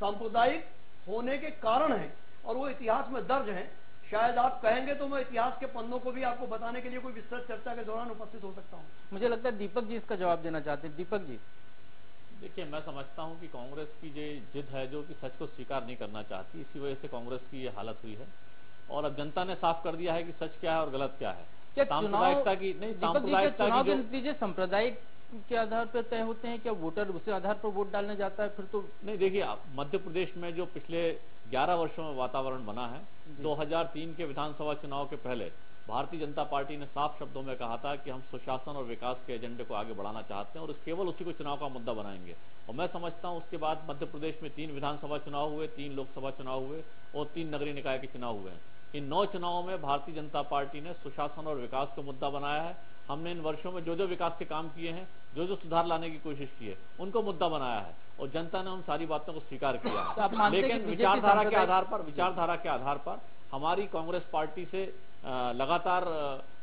सांप्रदायिक होने के कारण हैं और वो इतिहास में दर्ज हैं। शायद आप कहेंगे तो मैं इतिहास के पन्नों को भी आपको बताने के लिए कोई विस्तृत चर्चा के दौरान उपस्थित हो सकता हूं। मुझे लगता है दीपक जी इसका जवाब देना चाहते हैं। दीपक जी। देखिए, मैं समझता हूं कि कांग्रेस की जो जिद है जो कि सच को स्वीकार नहीं करना चाहती, इसी वजह से कांग्रेस की ये हालत हुई है। और अब जनता ने साफ कर दिया है कि सच क्या है और गलत क्या है। सांप्रदायिकता की नहीं, चुनाव के नतीजे सांप्रदायिक के आधार पर तय होते हैं क्या? वोटर उसी आधार पर वोट डालने जाता है फिर तो नहीं। देखिए, मध्य प्रदेश में जो पिछले 11 वर्षों में वातावरण बना है, 2003 के विधानसभा चुनाव के पहले भारतीय जनता पार्टी ने साफ शब्दों में कहा था कि हम सुशासन और विकास के एजेंडे को आगे बढ़ाना चाहते हैं और केवल उसी को चुनाव का मुद्दा बनाएंगे। और मैं समझता हूं उसके बाद मध्य प्रदेश में 3 विधानसभा चुनाव हुए, 3 लोकसभा चुनाव हुए और 3 नगरीय निकाय के चुनाव हुए हैं। इन 9 चुनावों में भारतीय जनता पार्टी ने सुशासन और विकास को मुद्दा बनाया है। हमने इन वर्षों में जो जो विकास के काम किए हैं, जो जो सुधार लाने की कोशिश की है, उनको मुद्दा बनाया है और जनता ने उन सारी बातों को स्वीकार किया है। लेकिन विचारधारा के आधार पर हमारी कांग्रेस पार्टी से लगातार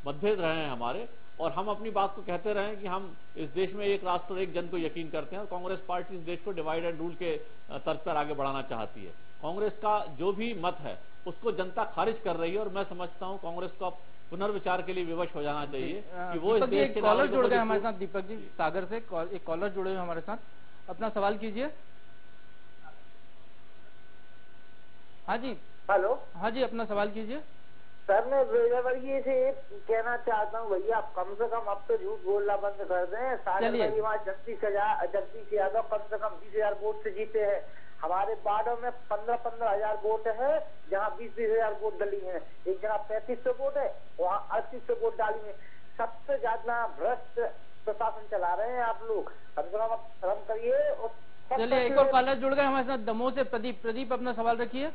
मतभेद रहे हैं हमारे, और हम अपनी बात को कहते रहे हैं कि हम इस देश में एक राष्ट्र एक जन को यकीन करते हैं और कांग्रेस पार्टी इस देश को डिवाइड एंड रूल के तर्ज पर आगे बढ़ाना चाहती है। कांग्रेस का जो भी मत है उसको जनता खारिज कर रही है और मैं समझता हूं कांग्रेस को पुनर्विचार के लिए विवश हो जाना चाहिए कि वो इस देश के कॉलर जुड़ गए हमारे साथ। दीपक जी सागर से एक कॉलर जुड़े हुए हमारे साथ, अपना सवाल कीजिए। हाँ जी। हेलो। हाँ जी, अपना सवाल कीजिए। सर, मैं विजयवर्गीय से कहना चाहता हूँ भैया, आप कम से कम अब तो झूठ बोलना बंद कर दें। सारे परिवार जगदीश यादव कम से कम 20,000 वोट से जीते हैं। हमारे वार्डों में 15,000 वोट है, जहाँ 20,000 वोट डली है। एक जगह 3500 वोट है, वहाँ 3800 वोट डाली है। सबसे ज्यादा भ्रष्ट प्रशासन चला रहे हैं आप लोग, कम से कम शर्म करिए। चलिए एक और कॉलर जुड़ गए हमारे साथ दमोह से, प्रदीप अपना सवाल रखिए।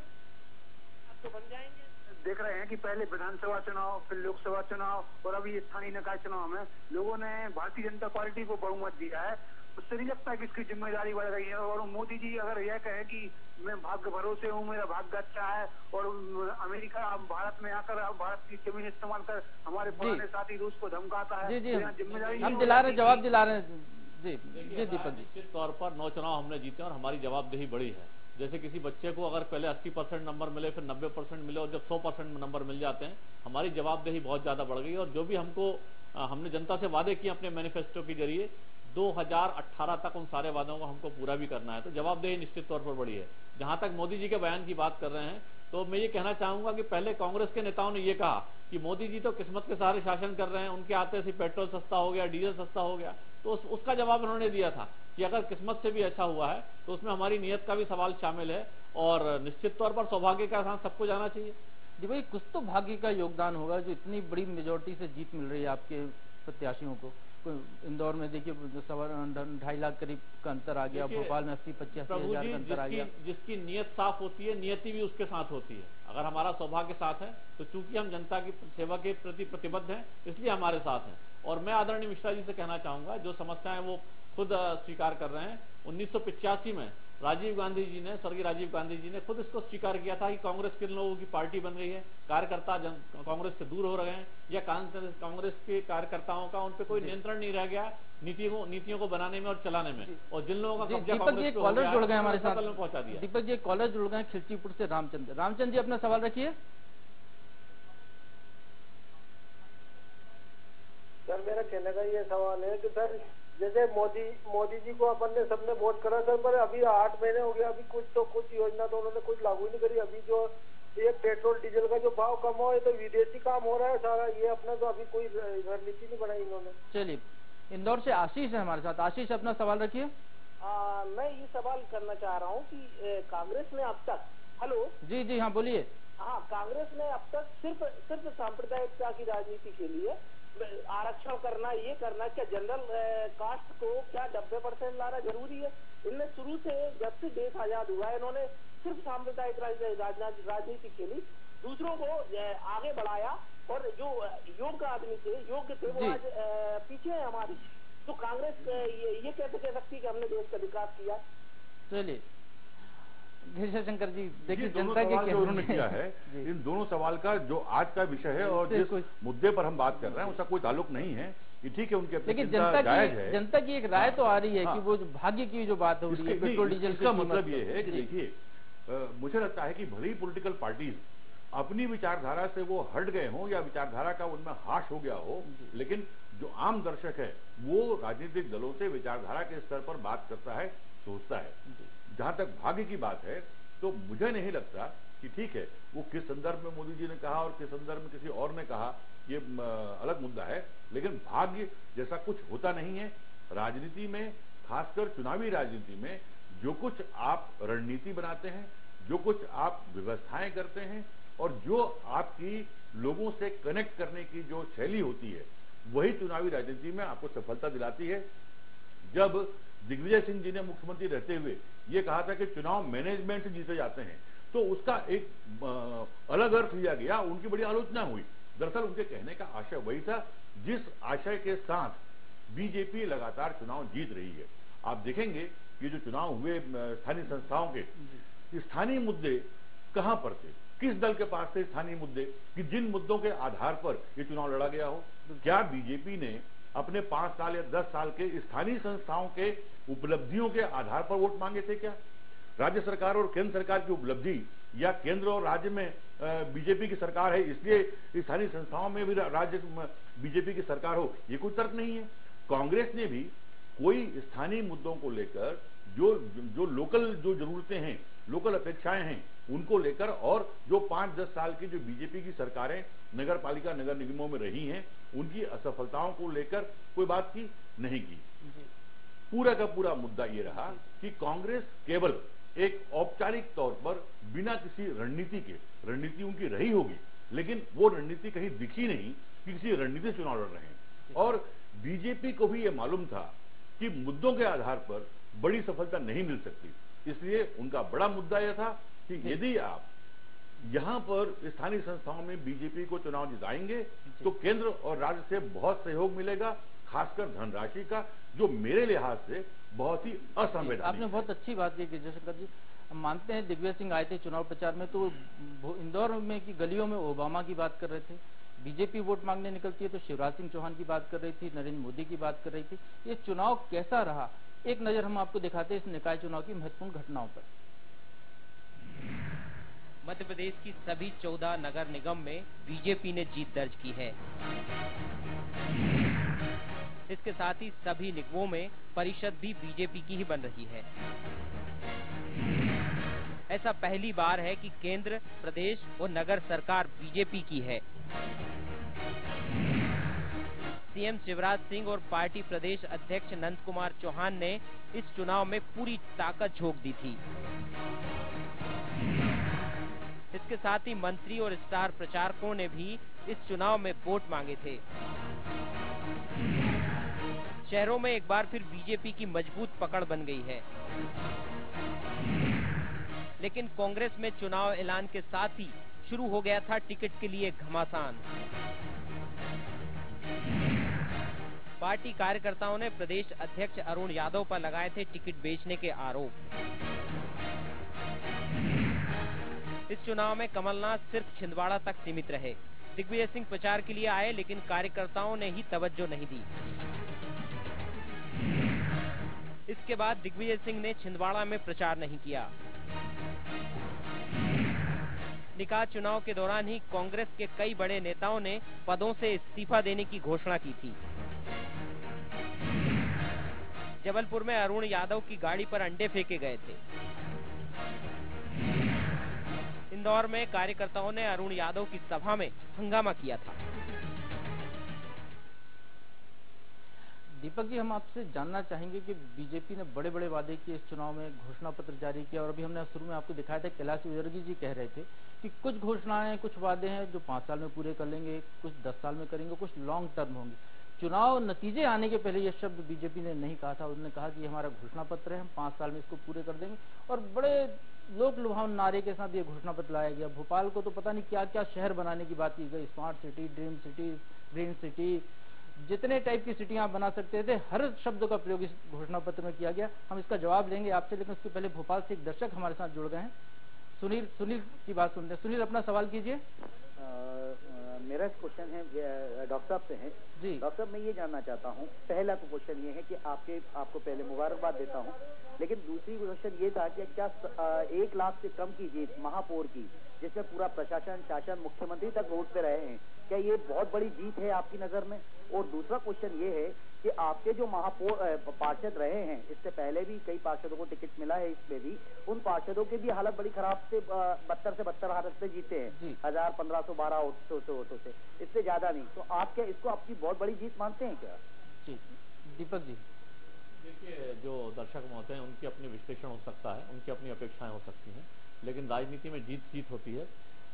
तो बन जाएंगे। देख रहे हैं कि पहले विधानसभा चुनाव, फिर लोकसभा चुनाव और अभी स्थानीय निकाय चुनाव में लोगों ने भारतीय जनता पार्टी को बहुमत दिया है। उससे नहीं लगता कि इसकी जिम्मेदारी बढ़ रही है। और मोदी जी अगर यह कहे कि मैं भाग्य भरोसे हूँ, मेरा भाग्य अच्छा है और अमेरिका भारत में आकर भारत की जमीन इस्तेमाल कर हमारे पुराने साथी रूस को धमकाता है, जिम्मेदारी हम दिला रहे, जवाब दिला रहे हैं। जी दीपक जी, निश्चित तौर पर 9 चुनाव हमने जीते और हमारी जवाबदेही बड़ी है। जैसे किसी बच्चे को अगर पहले 80% नंबर मिले, फिर 90% मिले और जब 100% नंबर मिल जाते हैं, हमारी जवाबदेही बहुत ज्यादा बढ़ गई। और जो भी हमने जनता से वादे किए अपने मैनिफेस्टो के जरिए 2018 तक उन सारे वादों को हमको पूरा भी करना है, तो जवाबदेही निश्चित तौर पर बड़ी है। जहां तक मोदी जी के बयान की बात कर रहे हैं तो मैं ये कहना चाहूंगा कि पहले कांग्रेस के नेताओं ने ये कहा कि मोदी जी तो किस्मत के सहारे शासन कर रहे हैं, उनके आते से पेट्रोल सस्ता हो गया, डीजल सस्ता हो गया। तो उसका जवाब उन्होंने दिया था कि अगर किस्मत से भी अच्छा हुआ है तो उसमें हमारी नीयत का भी सवाल शामिल है, और निश्चित तौर पर सौभाग्य का साथ सबको जाना चाहिए। जी भाई, कुछ तो भाग्य का योगदान होगा, जो इतनी बड़ी मेजोरिटी से जीत मिल रही है आपके प्रत्याशियों को। इंदौर में देखिए 2.5 लाख करीब का अंतर आ गया, भोपाल में 80-85 हजार का अंतर आ गया। जिसकी नीयत साफ होती है, नियति भी उसके साथ होती है। अगर हमारा सौभाग्य साथ है तो चूंकि हम जनता की सेवा के प्रति प्रतिबद्ध हैं, इसलिए हमारे साथ हैं। और मैं आदरणीय मिश्रा जी से कहना चाहूंगा, जो समस्याएं वो खुद स्वीकार कर रहे हैं, 1985 में राजीव गांधी जी ने, स्वर्गीय राजीव गांधी जी ने खुद इसको स्वीकार किया था कि कांग्रेस किन लोगों की पार्टी बन गई है, कार्यकर्ता कांग्रेस से दूर हो रहे हैं, या कांग्रेस के कार्यकर्ताओं का उन पे कोई नियंत्रण नहीं रह गया नीतियों को बनाने में और चलाने में, और जिन लोगों का कब्जा कांग्रेस पे हो गया, जुड़ गए हमारे साथ में पहुंचा दिया। दीपक जी कॉलेज जुड़ गए खिलचीपुर से रामचंद्र जी अपना सवाल रखिए। सर मेरा कहने का ये सवाल है कि सर जैसे मोदी जी को अपन ने सबने वोट करा सर, पर अभी 8 महीने हो गया, अभी कुछ योजना तो उन्होंने कुछ लागू ही नहीं करी। अभी जो ये पेट्रोल डीजल का जो भाव कम हो, ये तो विदेशी काम हो रहा है सारा, ये अपना तो अभी कोई रणनीति नहीं बनाई इन्होंने। चलिए, इंदौर से आशीष है हमारे साथ। आशीष अपना सवाल रखिए। मैं ये सवाल करना चाह रहा हूँ कि कांग्रेस ने अब तक, हेलो जी हाँ बोलिए। हाँ, कांग्रेस ने अब तक सिर्फ सांप्रदायिकता की राजनीति के लिए आरक्षण करना, ये करना, क्या जनरल कास्ट को क्या 90% लाना जरूरी है? इनने शुरू से जब से देश आजाद हुआ है, इन्होंने सिर्फ सांप्रदायिक राजनीति खेली, दूसरों को आगे बढ़ाया, और जो योग्य आदमी थे, योग्य थे, वो आज पीछे है हमारी। तो कांग्रेस ये कैसे कह सकती है कि हमने देश का विकास किया? चलिए गिरिजा शंकर जी, देखिए जनता के जो उन्होंने किया है, इन दोनों सवाल का जो आज का विषय है और जिस मुद्दे पर हम बात कर रहे हैं उसका कोई ताल्लुक नहीं है। ये ठीक है, उनकी अपनी चिंता जायज है। जनता की एक राय तो आ रही है कि वो भाग्य की जो बात हो रही है पेट्रोल डीजल, इसका मतलब ये है कि देखिए, मुझे लगता है कि भले ही पॉलिटिकल पार्टीज अपनी विचारधारा से वो हट गए हों या विचारधारा का उनमें हाश हो गया हो, लेकिन जो आम दर्शक है वो राजनीतिक दलों से विचारधारा के स्तर पर बात करता है, सोचता है। जहां तक भाग्य की बात है तो मुझे नहीं लगता कि ठीक है, वो किस संदर्भ में मोदी जी ने कहा और किस संदर्भ में किसी और ने कहा, ये अलग मुद्दा है, लेकिन भाग्य जैसा कुछ होता नहीं है राजनीति में, खासकर चुनावी राजनीति में। जो कुछ आप रणनीति बनाते हैं, जो कुछ आप व्यवस्थाएं करते हैं, और जो आपकी लोगों से कनेक्ट करने की जो शैली होती है, वही चुनावी राजनीति में आपको सफलता दिलाती है। जब दिग्विजय सिंह जी ने मुख्यमंत्री रहते हुए ये कहा था कि चुनाव मैनेजमेंट से जीते जाते हैं, तो उसका एक अलग अर्थ लिया गया, उनकी बड़ी आलोचना हुई। दरअसल उनके कहने का आशय वही था जिस आशय के साथ बीजेपी लगातार चुनाव जीत रही है। आप देखेंगे कि जो चुनाव हुए स्थानीय संस्थाओं के, स्थानीय मुद्दे कहां पर थे, किस दल के पास थे स्थानीय मुद्दे, कि जिन मुद्दों के आधार पर ये चुनाव लड़ा गया हो। क्या बीजेपी ने अपने 5 साल या 10 साल के स्थानीय संस्थाओं के उपलब्धियों के आधार पर वोट मांगे थे? क्या राज्य सरकार और केंद्र सरकार की उपलब्धि, या केंद्र और राज्य में बीजेपी की सरकार है इसलिए स्थानीय संस्थाओं में भी राज्य बीजेपी की सरकार हो, ये कोई तर्क नहीं है। कांग्रेस ने भी कोई स्थानीय मुद्दों को लेकर जो लोकल जो जरूरतें हैं, लोकल अपेक्षाएं हैं, उनको लेकर, और जो 5-10 साल की जो बीजेपी की सरकारें नगर पालिका नगर निगमों में रही हैं, उनकी असफलताओं को लेकर कोई बात की नहीं की। पूरा का पूरा मुद्दा ये रहा कि कांग्रेस केवल एक औपचारिक तौर पर बिना किसी रणनीति के, रणनीति उनकी रही होगी लेकिन वो रणनीति कहीं दिखी नहीं कि किसी रणनीति चुनाव लड़ रहे हैं। और बीजेपी को भी ये मालूम था कि मुद्दों के आधार पर बड़ी सफलता नहीं मिल सकती, इसलिए उनका बड़ा मुद्दा यह था कि यदि आप यहां पर स्थानीय संस्थाओं में बीजेपी को चुनाव जिताएंगे तो केंद्र और राज्य से बहुत सहयोग मिलेगा, खासकर धनराशि का, जो मेरे लिहाज से बहुत ही असंवैधानिक। आपने बहुत अच्छी बात की गिरिजा शंकर जी। हम मानते हैं दिग्विजय सिंह आए थे चुनाव प्रचार में, तो इंदौर में की गलियों में ओबामा की बात कर रहे थे, बीजेपी वोट मांगने निकलती है तो शिवराज सिंह चौहान की बात कर रही थी, नरेंद्र मोदी की बात कर रही थी। ये चुनाव कैसा रहा, एक नजर हम आपको दिखाते हैं इस निकाय चुनाव की महत्वपूर्ण घटनाओं पर। मध्य प्रदेश की सभी 14 नगर निगम में बीजेपी ने जीत दर्ज की है। इसके साथ ही सभी निगमों में परिषद भी बीजेपी की ही बन रही है। ऐसा पहली बार है कि केंद्र, प्रदेश और नगर सरकार बीजेपी की है। सीएम शिवराज सिंह और पार्टी प्रदेश अध्यक्ष नंद कुमार चौहान ने इस चुनाव में पूरी ताकत झोंक दी थी। इसके साथ ही मंत्री और स्टार प्रचारकों ने भी इस चुनाव में वोट मांगे थे। शहरों में एक बार फिर बीजेपी की मजबूत पकड़ बन गई है, लेकिन कांग्रेस में चुनाव ऐलान के साथ ही शुरू हो गया था टिकट के लिए घमासान। पार्टी कार्यकर्ताओं ने प्रदेश अध्यक्ष अरुण यादव पर लगाए थे टिकट बेचने के आरोप। इस चुनाव में कमलनाथ सिर्फ छिंदवाड़ा तक सीमित रहे। दिग्विजय सिंह प्रचार के लिए आए, लेकिन कार्यकर्ताओं ने ही तवज्जो नहीं दी। इसके बाद दिग्विजय सिंह ने छिंदवाड़ा में प्रचार नहीं किया। निकाय चुनाव के दौरान ही कांग्रेस के कई बड़े नेताओं ने पदों से इस्तीफा देने की घोषणा की थी। जबलपुर में अरुण यादव की गाड़ी पर अंडे फेंके गए थे। इंदौर में कार्यकर्ताओं ने अरुण यादव की सभा में हंगामा किया था। दीपक जी, हम आपसे जानना चाहेंगे कि बीजेपी ने बड़े बड़े वादे किए इस चुनाव में, घोषणा पत्र जारी किया, और अभी हमने शुरू में आपको दिखाया था कैलाश विजयवर्गीय जी कह रहे थे कि कुछ घोषणाएं, कुछ वादे हैं जो 5 साल में पूरे कर लेंगे, कुछ 10 साल में करेंगे, कुछ लॉन्ग टर्म होंगे। चुनाव नतीजे आने के पहले ये शब्द बीजेपी ने नहीं कहा था। उन्होंने कहा कि हमारा घोषणा पत्र है, हम 5 साल में इसको पूरे कर देंगे, और बड़े लोक लुभावन नारे के साथ ये घोषणा पत्र लाया गया। भोपाल को तो पता नहीं क्या क्या शहर बनाने की बात की गई, smart city, dream city, green city, जितने टाइप की सिटियां आप बना सकते थे, हर शब्द का प्रयोग इस घोषणा पत्र में किया गया। हम इसका जवाब लेंगे आपसे, लेकिन उसके पहले भोपाल से एक दर्शक हमारे साथ जुड़ गए हैं। सुनील की बात सुनते हैं। सुनील, अपना सवाल कीजिए। मेरा क्वेश्चन है डॉक्टर साहब से है जी। डॉक्टर साहब, मैं ये जानना चाहता हूँ, पहला तो क्वेश्चन ये है कि आपको पहले मुबारकबाद देता हूँ, लेकिन दूसरी क्वेश्चन ये था कि क्या 1 लाख से कम की जीत महापौर की, जिसमें पूरा प्रशासन, शासन, मुख्यमंत्री तक वोट पे रहे हैं, क्या ये बहुत बड़ी जीत है आपकी नजर में? और दूसरा क्वेश्चन ये है कि आपके जो महापौर पार्षद रहे हैं, इससे पहले भी कई पार्षदों को टिकट मिला है, इसमें भी उन पार्षदों की भी हालत बड़ी खराब से 72 से 72 हालत से जीते हैं, 1000, 1512 वोटों से, इससे ज्यादा नहीं। तो आप क्या इसको आपकी बहुत बड़ी जीत मानते हैं क्या? जी दीपक जी। देखिए, जो दर्शक महोदय हैं उनकी अपनी विश्लेषण हो सकता है, उनकी अपनी अपेक्षाएं हो सकती हैं, लेकिन राजनीति में जीत होती है,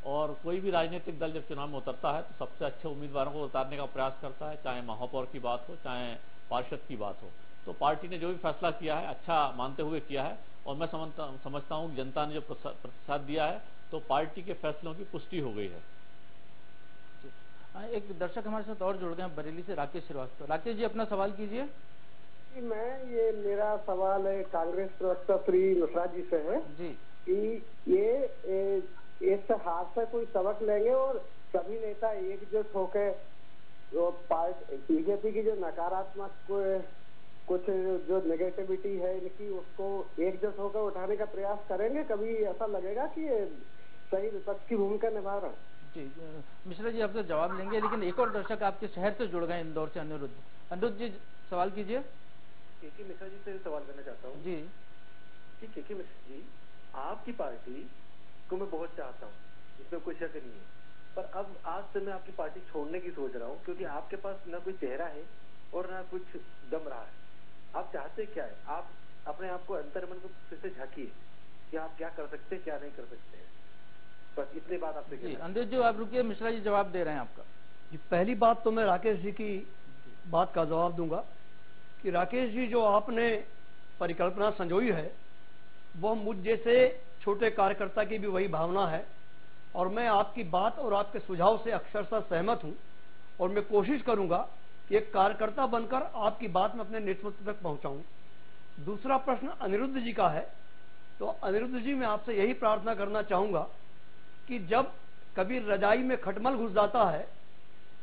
और कोई भी राजनीतिक दल जब चुनाव में उतरता है तो सबसे अच्छे उम्मीदवारों को उतारने का प्रयास करता है, चाहे महापौर की बात हो, चाहे पार्षद की बात हो। तो पार्टी ने जो भी फैसला किया है अच्छा मानते हुए किया है, और मैं समझता हूँ जनता ने जो प्रतिसाद दिया है तो पार्टी के फैसलों की पुष्टि हो गई है। एक दर्शक हमारे साथ और जुड़ गए हैं, बरेली से राकेश श्रीवास्तव। राकेश जी, अपना सवाल कीजिए। मेरा सवाल है कांग्रेस प्रवक्ता श्री नुसरात जी से है जी, कि ये इस हाथ से कोई सबक लेंगे और सभी नेता एकजुट होकर जो बीजेपी की जो नकारात्मक कुछ जो नेगेटिविटी है इनकी, उसको एकजुट होकर उठाने का प्रयास करेंगे? कभी ऐसा लगेगा कि सही विपक्ष की भूमिका निभा रहा है? जी मिश्रा जी, आपसे जवाब लेंगे, लेकिन एक और दर्शक आपके शहर से जुड़ गए, इंदौर से अनिरुद्ध जी, सवाल कीजिए। केके मिश्रा जी से सवाल करना चाहता हूँ जी, कि केके मिश्रा जी, आपकी पार्टी को मैं बहुत चाहता हूँ, इसमें कोई शक नहीं है, पर अब आज से मैं आपकी पार्टी छोड़ने की सोच रहा हूँ, क्योंकि आपके पास न कोई चेहरा है और न कुछ दम रहा है। आप चाहते क्या है? आप अपने आप को अंतर्मन को फिर से झांकिए कि आप क्या कर सकते हैं, क्या नहीं कर सकते हैं। बस इतनी बात आपसे कहना। अंदेश जी आप रुकिए, मिश्रा जी जवाब दे रहे हैं आपका। जी, पहली बात तो मैं राकेश जी की बात का जवाब दूंगा कि राकेश जी, जो आपने परिकल्पना संजोई है वह मुझ जैसे छोटे कार्यकर्ता की भी वही भावना है, और मैं आपकी बात और आपके सुझाव से अक्षरशः सहमत हूं, और मैं कोशिश करूंगा कि एक कार्यकर्ता बनकर आपकी बात में अपने नेतृत्व तक पहुंचाऊं। दूसरा प्रश्न अनिरुद्ध जी का है, तो अनिरुद्ध जी मैं आपसे यही प्रार्थना करना चाहूंगा कि जब कभी रजाई में खटमल घुस जाता है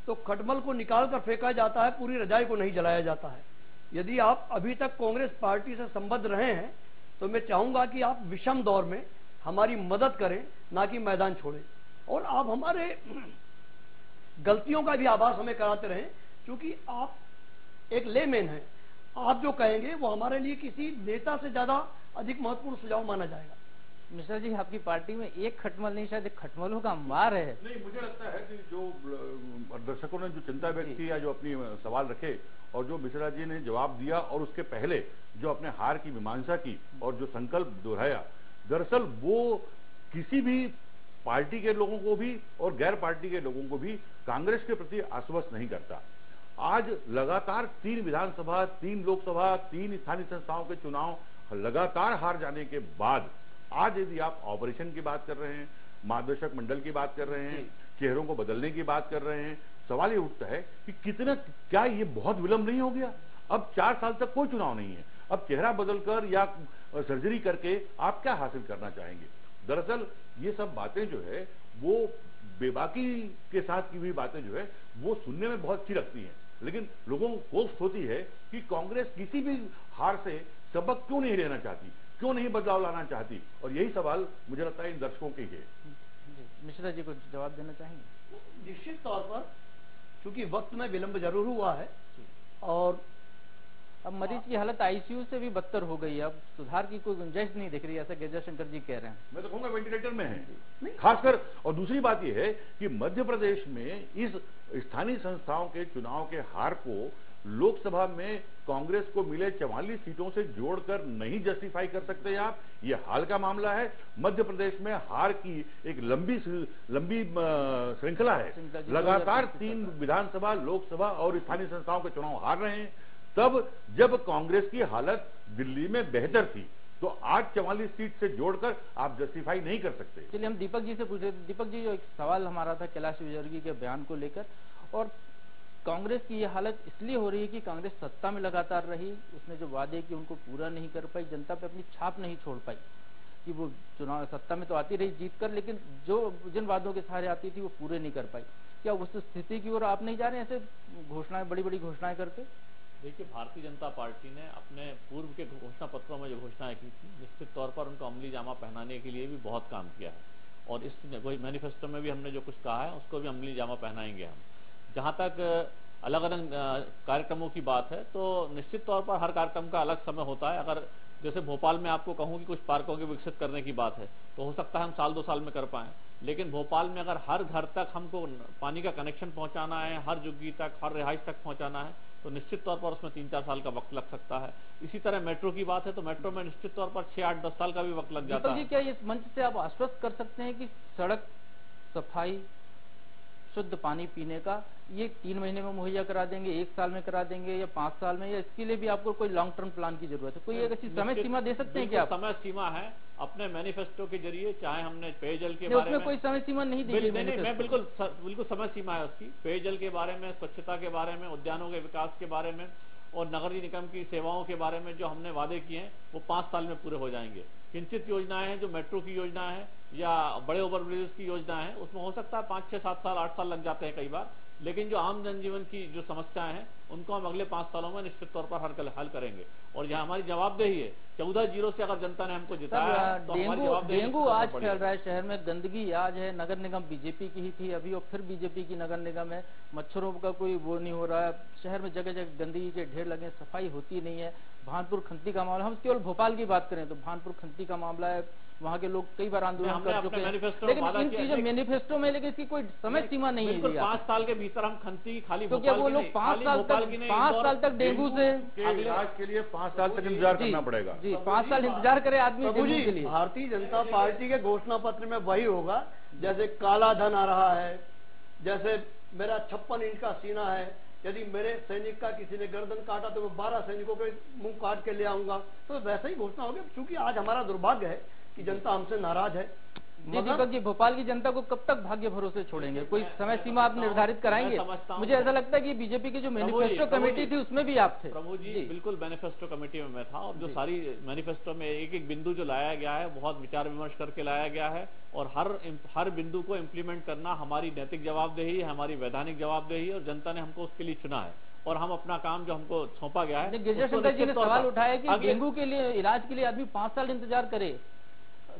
तो खटमल को निकाल कर फेंका जाता है, पूरी रजाई को नहीं जलाया जाता है। यदि आप अभी तक कांग्रेस पार्टी से संबद्ध रहे हैं तो मैं चाहूंगा कि आप विषम दौर में हमारी मदद करें, ना कि मैदान छोड़ें, और आप हमारे गलतियों का भी आभास हमें कराते रहें, क्योंकि आप एक लेमैन हैं। आप जो कहेंगे वो हमारे लिए किसी नेता से ज्यादा अधिक महत्वपूर्ण सुझाव माना जाएगा। मिश्रा जी, आपकी पार्टी में एक खटमल नहीं, शायद एक खटमलों का अंबार है। नहीं, मुझे लगता है कि जो दर्शकों ने जो चिंता व्यक्त की या जो अपनी सवाल रखे और जो मिश्रा जी ने जवाब दिया और उसके पहले जो अपने हार की मीमांसा की और जो संकल्प दोहराया, दरअसल वो किसी भी पार्टी के लोगों को भी और गैर पार्टी के लोगों को भी कांग्रेस के प्रति आश्वस्त नहीं करता। आज लगातार 3 विधानसभा, 3 लोकसभा, 3 स्थानीय संस्थाओं के चुनाव लगातार हार जाने के बाद आज यदि आप ऑपरेशन की बात कर रहे हैं, मार्गदर्शक मंडल की बात कर रहे हैं, चेहरों को बदलने की बात कर रहे हैं, सवाल ये उठता है कि क्या ये बहुत विलंब नहीं हो गया? अब 4 साल तक कोई चुनाव नहीं है, अब चेहरा बदलकर या सर्जरी करके आप क्या हासिल करना चाहेंगे? दरअसल ये सब बातें जो है वो बेबाकी के साथ की हुई बातें जो है वो सुनने में बहुत अच्छी लगती हैं, लेकिन लोगों को कोफ्त होती है कि कांग्रेस किसी भी हार से सबक क्यों नहीं लेना चाहती, क्यों नहीं बदलाव लाना चाहती, और यही सवाल मुझे लगता है इन दर्शकों के ही है। मिश्रा जी को जवाब देना चाहेंगे? निश्चित तौर पर क्योंकि वक्त में विलंब जरूर हुआ है और अब मरीज की हालत आईसीयू से भी बदतर हो गई है, अब सुधार की कोई गुंजाइश नहीं दिख रही, ऐसा गैजा शंकर जी कह रहे हैं। मैं तो कहूंगा वेंटिलेटर में है खासकर। और दूसरी बात यह है कि मध्य प्रदेश में इस स्थानीय संस्थाओं के चुनाव के हार को लोकसभा में कांग्रेस को मिले 44 सीटों से जोड़कर नहीं जस्टिफाई कर सकते आप। ये हाल का मामला है। मध्य प्रदेश में हार की एक लंबी श्रृंखला है, लगातार 3 विधानसभा, लोकसभा और स्थानीय संस्थाओं के चुनाव हार रहे हैं। तब जब कांग्रेस की हालत दिल्ली में बेहतर थी तो आज 44 सीट से जोड़कर आप जस्टिफाई नहीं कर सकते। चलिए हम दीपक जी से पूछ रहे थे। दीपक जी, जो एक सवाल हमारा था कैलाश विजयवर्गीय के बयान को लेकर, और कांग्रेस की ये हालत इसलिए हो रही है कि कांग्रेस सत्ता में लगातार रही, उसने जो वादे किए उनको पूरा नहीं कर पाई, जनता पे अपनी छाप नहीं छोड़ पाई कि वो चुनाव सत्ता में तो आती रही जीत कर, लेकिन जो जिन वादों के सहारे आती थी वो पूरे नहीं कर पाई। क्या उस स्थिति की ओर आप नहीं जा रहे हैं ऐसे घोषणाएं, बड़ी बड़ी घोषणाएं करके? देखिए, भारतीय जनता पार्टी ने अपने पूर्व के घोषणा पत्रों में जो घोषणाएं की थी, निश्चित तौर पर उनको अमली जामा पहनाने के लिए भी बहुत काम किया है, और इस मैनिफेस्टो में भी हमने जो कुछ कहा है उसको भी अमली जामा पहनाएंगे हम। जहां तक अलग अलग कार्यक्रमों की बात है तो निश्चित तौर पर हर कार्यक्रम का अलग समय होता है। अगर जैसे भोपाल में आपको कहूं कि कुछ पार्कों के विकसित करने की बात है तो हो सकता है हम 1-2 साल में कर पाएं, लेकिन भोपाल में अगर हर घर तक हमको पानी का कनेक्शन पहुंचाना है, हर झुग्गी तक, हर रिहाइश तक पहुंचाना है तो निश्चित तौर पर उसमें 3-4 साल का वक्त लग सकता है। इसी तरह मेट्रो की बात है तो मेट्रो में निश्चित तौर पर 6-8-10 साल का भी वक्त लग जाता है। क्या इस मंच से आप आश्वस्त कर सकते हैं कि सड़क सफाई, शुद्ध पानी पीने का ये 3 महीने में मुहैया करा देंगे, 1 साल में करा देंगे या 5 साल में, या इसके लिए भी आपको कोई लॉन्ग टर्म प्लान की जरूरत है? कोई एक ऐसी समय सीमा दे सकते हैं क्या? समय सीमा है अपने मैनिफेस्टो के जरिए, चाहे हमने पेयजल के बारे में कोई समय सीमा नहीं दी। मैं बिल्कुल समय सीमा है उसकी। पेयजल के बारे में, स्वच्छता के बारे में, उद्यानों के विकास के बारे में और नगर निगम की सेवाओं के बारे में जो हमने वादे किए हैं वो 5 साल में पूरे हो जाएंगे। किंचित योजनाएं हैं, जो मेट्रो की योजना है या बड़े ओवरब्रिजेस की योजना है, उसमें हो सकता है 5, 6, 7 साल, 8 साल लग जाते हैं कई बार, लेकिन जो आम जनजीवन की जो समस्याएं हैं उनको हम अगले 5 सालों में निश्चित तौर पर हल करेंगे। और यह हमारी जवाबदेही है। 14-0 से अगर जनता ने हमको जिताया तो हमारी जवाबदेही। डेंगू आज फैल रहा है शहर में, गंदगी आज है, नगर निगम बीजेपी की ही थी अभी और फिर बीजेपी की नगर निगम है, मच्छरों का कोई वो नहीं हो रहा है, शहर में जगह जगह गंदगी के ढेर लगे, सफाई होती नहीं है। भानपुर खंती का मामला, हम केवल भोपाल की बात करें तो भानपुर खंती का मामला है, वहाँ के लोग कई बार आंदोलन कर चुके हैं, लेकिन इन चीजों मैनिफेस्टो में, लेकिन इसकी कोई समय सीमा नहीं है। 5 साल के भीतर हम खंती खाली तो क्या वो लोग 5 साल तक डेंगू से इलाज के लिए 5 साल तक इंतजार करना पड़ेगा? जी, 5 साल इंतजार करे आदमी डेंगू के लिए। भारतीय जनता पार्टी के घोषणा पत्र में वही होगा, जैसे काला धन आ रहा है, जैसे मेरा 56 इंच का सीना है, यदि मेरे सैनिक का किसी ने गर्दन काटा तो मैं 12 सैनिकों के मुंह काट के ले आऊंगा, तो वैसा ही घोषणा होगी। क्योंकि आज हमारा दुर्भाग्य है कि जनता हमसे नाराज है। दीपक जी, भोपाल की जनता को कब तक भाग्य भरोसे छोड़ेंगे? कोई समय सीमा आप निर्धारित कराएंगे? मुझे ऐसा लगता है कि बीजेपी की जो मैनिफेस्टो कमेटी थी उसमें भी आप थे। प्रभु जी, बिल्कुल मैनिफेस्टो कमेटी में मैं था, और जो सारी मैनिफेस्टो में एक एक बिंदु जो लाया गया है बहुत विचार विमर्श करके लाया गया है, और हर बिंदु को इम्प्लीमेंट करना हमारी नैतिक जवाबदेही है, हमारी वैधानिक जवाबदेही है, और जनता ने हमको उसके लिए चुना है और हम अपना काम जो हमको सौंपा गया है। गिरिजा शंकर जी ने सवाल उठाया कि डेंगू के लिए इलाज के लिए आदमी 5 साल इंतजार करे,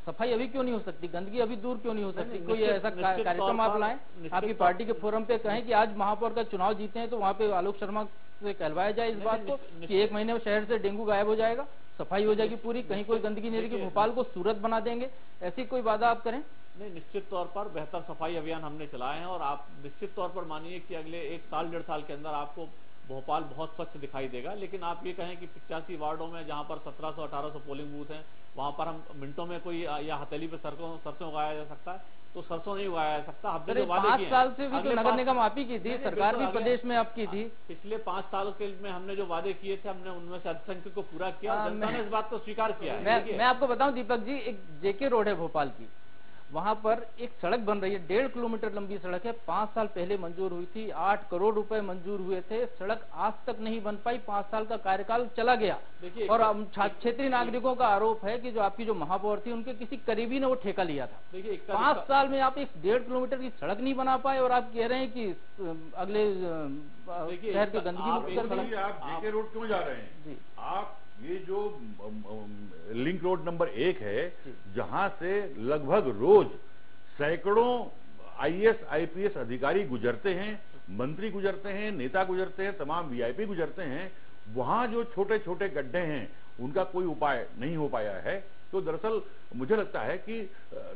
सफाई अभी क्यों नहीं हो सकती, गंदगी अभी दूर क्यों नहीं हो सकती? कोई ऐसा कार्यक्रम आप लाएं, आपकी पार्टी के फोरम पे कहें कि आज महापौर का चुनाव जीते हैं तो वहाँ पे आलोक शर्मा से कहलवाया जाए इस बात को कि 1 महीने में शहर से डेंगू गायब हो जाएगा। सफाई हो जाएगी पूरी, कहीं कोई गंदगी नहीं रहेगी, भोपाल को सूरत बना देंगे, ऐसी कोई वादा आप करें? नहीं, निश्चित तौर पर बेहतर सफाई अभियान हमने चलाए हैं और आप निश्चित तौर पर मानिए कि अगले 1 साल 1.5 साल के अंदर आपको भोपाल बहुत स्वच्छ दिखाई देगा। लेकिन आप ये कहें कि 85 वार्डों में जहां पर 1700-1800 पोलिंग बूथ हैं, वहां पर हम मिनटों में कोई या हथेली पे सरसों उगाया जा सकता है, तो सरसों नहीं उगाया जा सकता। हमने जो वादे किए 5 साल से भी तो नगर निगम आप ही की थी, सरकार भी प्रदेश में आपकी थी। पिछले 5 साल के में हमने जो वादे किए थे, हमने उनमें से अल्पसंख्यक को पूरा किया। जनता ने इस बात को स्वीकार किया है। मैं आपको बताऊं दीपक जी, एक जेके रोड है भोपाल की, वहां पर एक सड़क बन रही है, 1.5 किलोमीटर लंबी सड़क है, 5 साल पहले मंजूर हुई थी, 8 करोड़ रुपए मंजूर हुए थे, सड़क आज तक नहीं बन पाई, 5 साल का कार्यकाल चला गया। और क्षेत्रीय नागरिकों का आरोप है कि जो आपकी जो महापौर थी, उनके किसी करीबी ने वो ठेका लिया था। 5 साल में आप एक 1.5 किलोमीटर की सड़क नहीं बना पाए और आप कह रहे हैं कि अगले शहर की गंदगी मुक्त कर देंगे। आप जेके रोड क्यों जा रहे हैं? आप ये जो लिंक रोड नंबर 1 है, जहां से लगभग रोज सैकड़ों आईएएस आईपीएस अधिकारी गुजरते हैं, मंत्री गुजरते हैं, नेता गुजरते हैं, तमाम वीआईपी गुजरते हैं, वहां जो छोटे छोटे गड्ढे हैं उनका कोई उपाय नहीं हो पाया है। तो दरअसल मुझे लगता है कि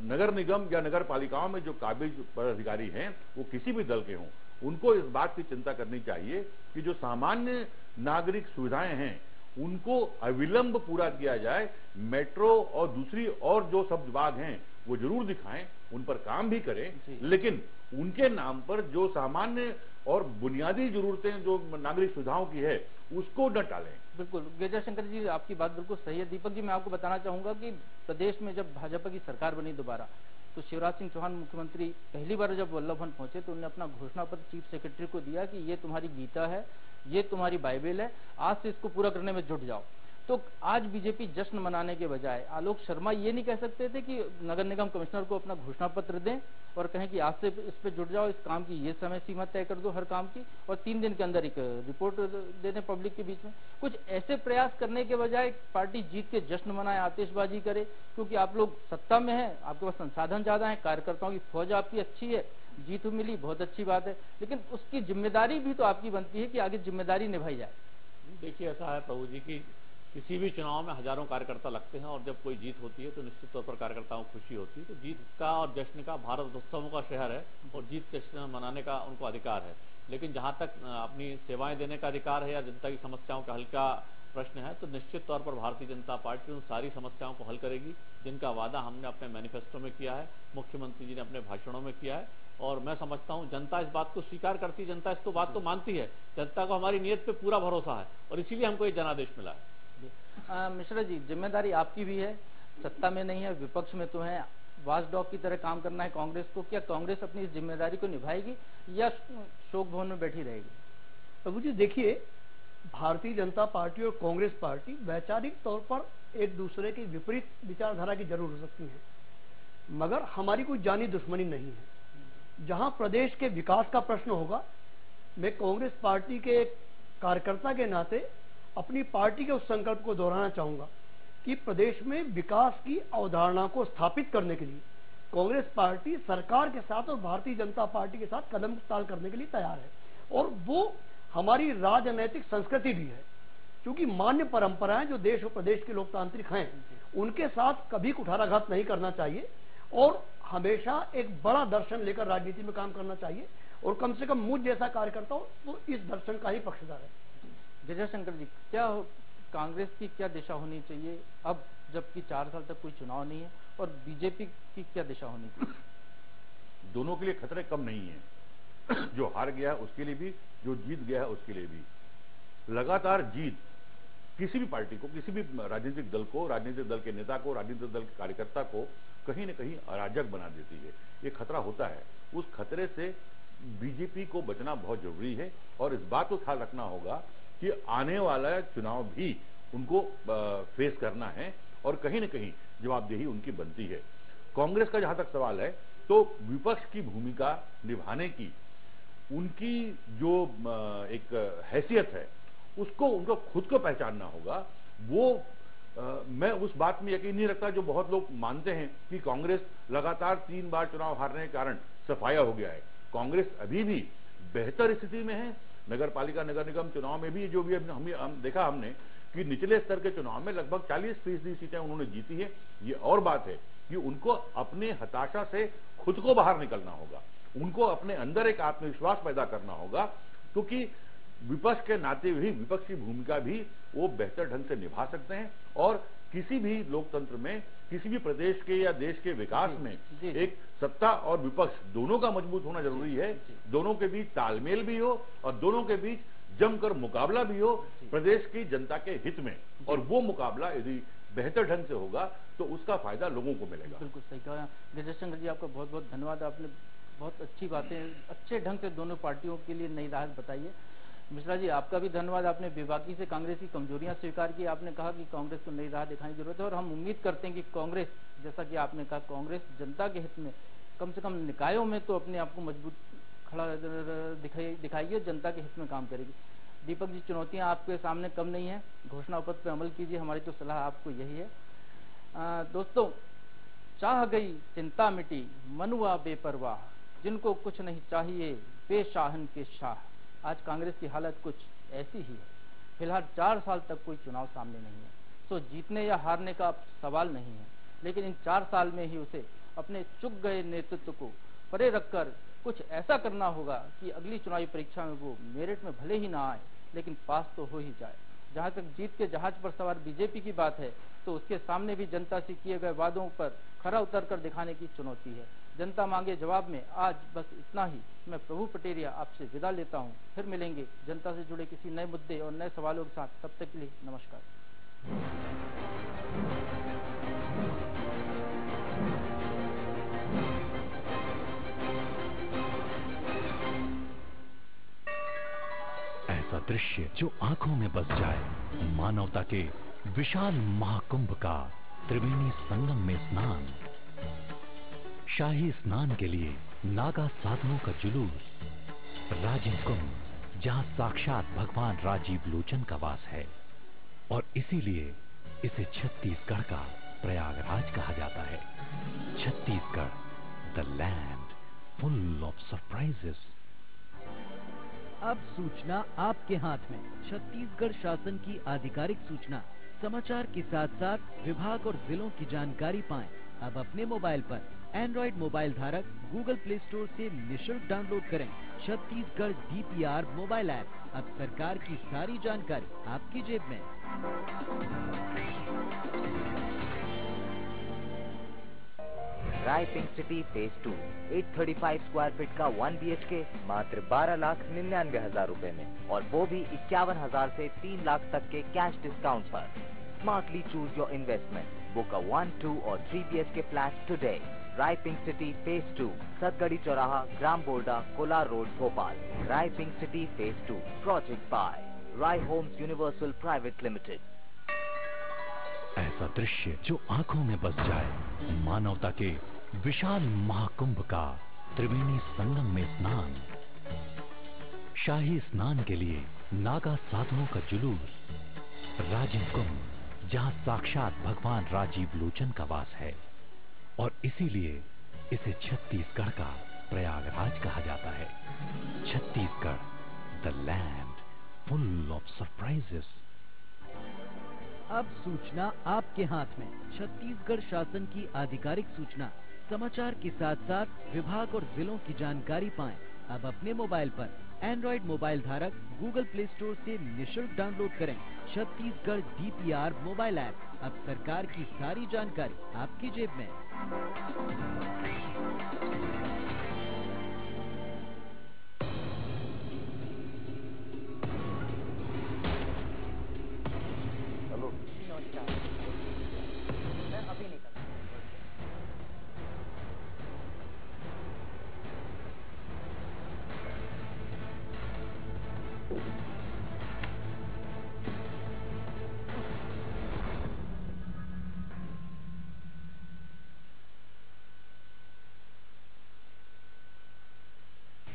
नगर निगम या नगर पालिकाओं में जो काबिज पदाधिकारी हैं, वो किसी भी दल के हों, उनको इस बात की चिंता करनी चाहिए कि जो सामान्य नागरिक सुविधाएं हैं उनको अविलंब पूरा किया जाए। मेट्रो और दूसरी और जो सब विभाग हैं वो जरूर दिखाएं, उन पर काम भी करें, लेकिन उनके नाम पर जो सामान्य और बुनियादी जरूरतें जो नागरिक सुविधाओं की है उसको न टालें। बिल्कुल गिरिजा शंकर जी, आपकी बात बिल्कुल सही है। दीपक जी, मैं आपको बताना चाहूंगा कि प्रदेश में जब भाजपा की सरकार बनी दोबारा, तो शिवराज सिंह चौहान मुख्यमंत्री पहली बार जब वल्लभ भवन पहुंचे तो उन्होंने अपना घोषणा पत्र चीफ सेक्रेटरी को दिया कि ये तुम्हारी गीता है, ये तुम्हारी बाइबल है, आज से इसको पूरा करने में जुट जाओ। तो आज बीजेपी जश्न मनाने के बजाय आलोक शर्मा ये नहीं कह सकते थे कि नगर निगम कमिश्नर को अपना घोषणा पत्र दें और कहें कि आज से इस पे जुट जाओ, इस काम की ये समय सीमा तय कर दो हर काम की, और 3 दिन के अंदर एक रिपोर्ट दे दें पब्लिक के बीच में। कुछ ऐसे प्रयास करने के बजाय पार्टी जीत के जश्न मनाए, आतिशबाजी करे, क्योंकि आप लोग सत्ता में हैं, आपके पास संसाधन ज्यादा है, कार्यकर्ताओं की फौज आपकी अच्छी है, जीत मिली, बहुत अच्छी बात है, लेकिन उसकी जिम्मेदारी भी तो आपकी बनती है कि आगे जिम्मेदारी निभाई जाए। देखिए, ऐसा है प्रभु जी की किसी भी चुनाव में हजारों कार्यकर्ता लगते हैं और जब कोई जीत होती है तो निश्चित तौर पर कार्यकर्ताओं को खुशी होती है। तो जीत का और जश्न का, भारत उत्सवों का शहर है और जीत जश्न मनाने का उनको अधिकार है। लेकिन जहां तक अपनी सेवाएं देने का अधिकार है या जनता की समस्याओं का हल का प्रश्न है, तो निश्चित तौर पर भारतीय जनता पार्टी उन सारी समस्याओं को हल करेगी जिनका वादा हमने अपने मैनिफेस्टो में किया है, मुख्यमंत्री जी ने अपने भाषणों में किया है। और मैं समझता हूं जनता इस बात को स्वीकार करती है, जनता इसको बात को मानती है, जनता को हमारी नीयत पे पूरा भरोसा है और इसीलिए हमको ये जनादेश मिला है। मिश्रा जी, जिम्मेदारी आपकी भी है, सत्ता में नहीं है, विपक्ष में तो है, वॉचडॉग की तरह काम करना है कांग्रेस को। क्या कांग्रेस अपनी इस जिम्मेदारी को निभाएगी या शोक भवन में बैठी रहेगी? प्रभु जी देखिए, भारतीय जनता पार्टी और कांग्रेस पार्टी वैचारिक तौर पर एक दूसरे के विपरीत विचारधारा की जरूर हो सकती है, मगर हमारी कोई जानी दुश्मनी नहीं है। जहां प्रदेश के विकास का प्रश्न होगा, मैं कांग्रेस पार्टी के कार्यकर्ता के नाते अपनी पार्टी के उस संकल्प को दोहराना चाहूंगा कि प्रदेश में विकास की अवधारणा को स्थापित करने के लिए कांग्रेस पार्टी सरकार के साथ और भारतीय जनता पार्टी के साथ कदम ताल करने के लिए तैयार है। और वो हमारी राजनैतिक संस्कृति भी है, क्योंकि मान्य परंपराएं जो देश और प्रदेश के लोकतांत्रिक हैं, उनके साथ कभी कुठाराघात नहीं करना चाहिए और हमेशा एक बड़ा दर्शन लेकर राजनीति में काम करना चाहिए। और कम से कम मुझ जैसा कार्यकर्ता हो तो इस दर्शन का ही पक्षधर है। गिरिजा शंकर जी, क्या कांग्रेस की क्या दिशा होनी चाहिए अब जबकि 4 साल तक कोई चुनाव नहीं है, और बीजेपी की क्या दिशा होनी चाहिए? दोनों के लिए खतरे कम नहीं है, जो हार गया है उसके लिए भी, जो जीत गया है उसके लिए भी। लगातार जीत किसी भी पार्टी को, किसी भी राजनीतिक दल को, राजनीतिक दल के नेता को, राजनीतिक दल के कार्यकर्ता को कहीं न कहीं अराजक बना देती है। ये खतरा होता है, उस खतरे से बीजेपी को बचना बहुत जरूरी है और इस बात को ख्याल रखना होगा कि आने वाला चुनाव भी उनको फेस करना है और कहीं न कहीं जवाबदेही उनकी बनती है। कांग्रेस का जहां तक सवाल है, तो विपक्ष की भूमिका निभाने की उनकी जो एक हैसियत है उसको उनको खुद को पहचानना होगा। वो मैं उस बात में यकीन नहीं रखता जो बहुत लोग मानते हैं कि कांग्रेस लगातार 3 बार चुनाव हारने के कारण सफाया हो गया है। कांग्रेस अभी भी बेहतर स्थिति में है। नगर पालिका, नगर निगम चुनाव में भी जो भी हम देखा हमने कि निचले स्तर के चुनाव में लगभग 40% सीटें उन्होंने जीती है। ये और बात है कि उनको अपने हताशा से खुद को बाहर निकलना होगा, उनको अपने अंदर एक आत्मविश्वास पैदा करना होगा, क्योंकि विपक्ष के नाते भी विपक्ष की भूमिका भी वो बेहतर ढंग से निभा सकते हैं और किसी भी लोकतंत्र में, किसी भी प्रदेश के या देश के विकास में एक सत्ता और विपक्ष दोनों का मजबूत होना जरूरी है। दोनों के बीच तालमेल भी हो और दोनों के बीच जमकर मुकाबला भी हो प्रदेश की जनता के हित में, और वो मुकाबला यदि बेहतर ढंग से होगा तो उसका फायदा लोगों को मिलेगा। बिल्कुल सही कहा गजेंद्र शंकर जी, आपका बहुत बहुत धन्यवाद। आपने बहुत अच्छी बातें अच्छे ढंग से दोनों पार्टियों के लिए नई राह बताई है। मिश्रा जी, आपका भी धन्यवाद। आपने बेबाकी से कांग्रेस की कमजोरियां स्वीकार की। आपने कहा कि कांग्रेस को नई राह दिखाने की जरूरत है और हम उम्मीद करते हैं कि कांग्रेस, जैसा कि आपने कहा, कांग्रेस जनता के हित में कम से कम निकायों में तो अपने आप को मजबूत खड़ा दिखाएगी, जनता के हित में काम करेगी। दीपक जी, चुनौतियां आपके सामने कम नहीं है, घोषणा पत्र पर अमल कीजिए, हमारी तो सलाह आपको यही है। दोस्तों, चाह गई चिंता मिटी, मन हुआ बेपरवाह, जिनको कुछ नहीं चाहिए वे शाहन के शाह। आज कांग्रेस की हालत कुछ ऐसी ही है। फिलहाल 4 साल तक कोई चुनाव सामने नहीं है, तो जीतने या हारने का सवाल नहीं है, लेकिन इन 4 साल में ही उसे अपने चुक गए नेतृत्व को परे रखकर कुछ ऐसा करना होगा कि अगली चुनावी परीक्षा में वो मेरिट में भले ही ना आए, लेकिन पास तो हो ही जाए। जहां तक जीत के जहाज पर सवार बीजेपी की बात है, तो उसके सामने भी जनता से किए गए वादों पर खरा उतर कर दिखाने की चुनौती है। जनता मांगे जवाब में आज बस इतना ही। मैं प्रभु पटेरिया आपसे विदा लेता हूं। फिर मिलेंगे जनता से जुड़े किसी नए मुद्दे और नए सवालों के साथ। तब तक के लिए नमस्कार। ऐसा दृश्य जो आंखों में बस जाए, मानवता के विशाल महाकुंभ का त्रिवेणी संगम में स्नान। शाही स्नान के लिए नागा साधुओं का जुलूस। राजीव कुंभ, जहां साक्षात भगवान राजीव लोचन का वास है, और इसीलिए इसे छत्तीसगढ़ का प्रयागराज कहा जाता है। Chhattisgarh, the land full of surprises. अब सूचना आपके हाथ में। छत्तीसगढ़ शासन की आधिकारिक सूचना, समाचार के साथ साथ विभाग और जिलों की जानकारी पाएं। अब अपने मोबाइल पर एंड्रॉइड मोबाइल धारक गूगल प्ले स्टोर से निशुल्क डाउनलोड करें छत्तीसगढ़ DPR मोबाइल ऐप। अब सरकार की सारी जानकारी आपकी जेब में। Rai pink city phase 2 835 square feet का 1 BHK मात्र 12,99,000 रुपए में, और वो भी 51,000 से 3 लाख तक के कैश डिस्काउंट पर। Smartly choose your investment. Book a 1, 2 और 3 BHK flat today. Rai pink city phase 2, Satgarhi चौराहा, ग्राम Borda, Kolar road, Bhopal. Rai pink city phase 2, project by Rai homes universal private limited. ऐसा दृश्य जो आंखों में बस जाए, मानवता के विशाल महाकुंभ का त्रिवेणी संगम में स्नान। शाही स्नान के लिए नागा साधुओं का जुलूस। राजीव कुंभ, जहां साक्षात भगवान राजीव लोचन का वास है, और इसीलिए इसे छत्तीसगढ़ का प्रयागराज कहा जाता है। Chhattisgarh, the land full of surprises. अब सूचना आपके हाथ में। छत्तीसगढ़ शासन की आधिकारिक सूचना, समाचार के साथ साथ विभाग और जिलों की जानकारी पाएं। अब अपने मोबाइल पर एंड्रॉइड मोबाइल धारक गूगल प्ले स्टोर से निशुल्क डाउनलोड करें छत्तीसगढ़ DPR मोबाइल ऐप। अब सरकार की सारी जानकारी आपकी जेब में। हेलो, मैं अभी निकल।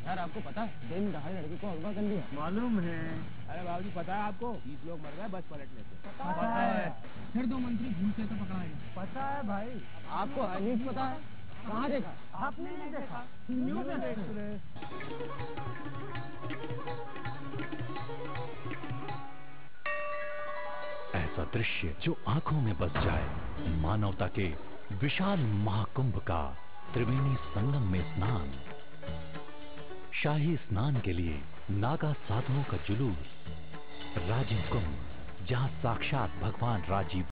यार आपको पता है, दिन दहाड़े लड़की को अगवा कर लिया। मालूम है। अरे बाबूजी, पता है आपको 20 लोग मर गए बस पलटने से। पता है। फिर 2 मंत्री घूस से तो पकड़ा गया। पता है भाई। आपको न्यूज़ पता है? कहाँ देखा? आपने नहीं देखा, न्यूज़ में देख रहे। दृश्य जो आंखों में बस जाए, मानवता के विशाल महाकुंभ का त्रिवेणी संगम में स्नान। शाही स्नान के लिए नागा साधुओं का जुलूस। राजीव कुंभ, जहां साक्षात भगवान राजीव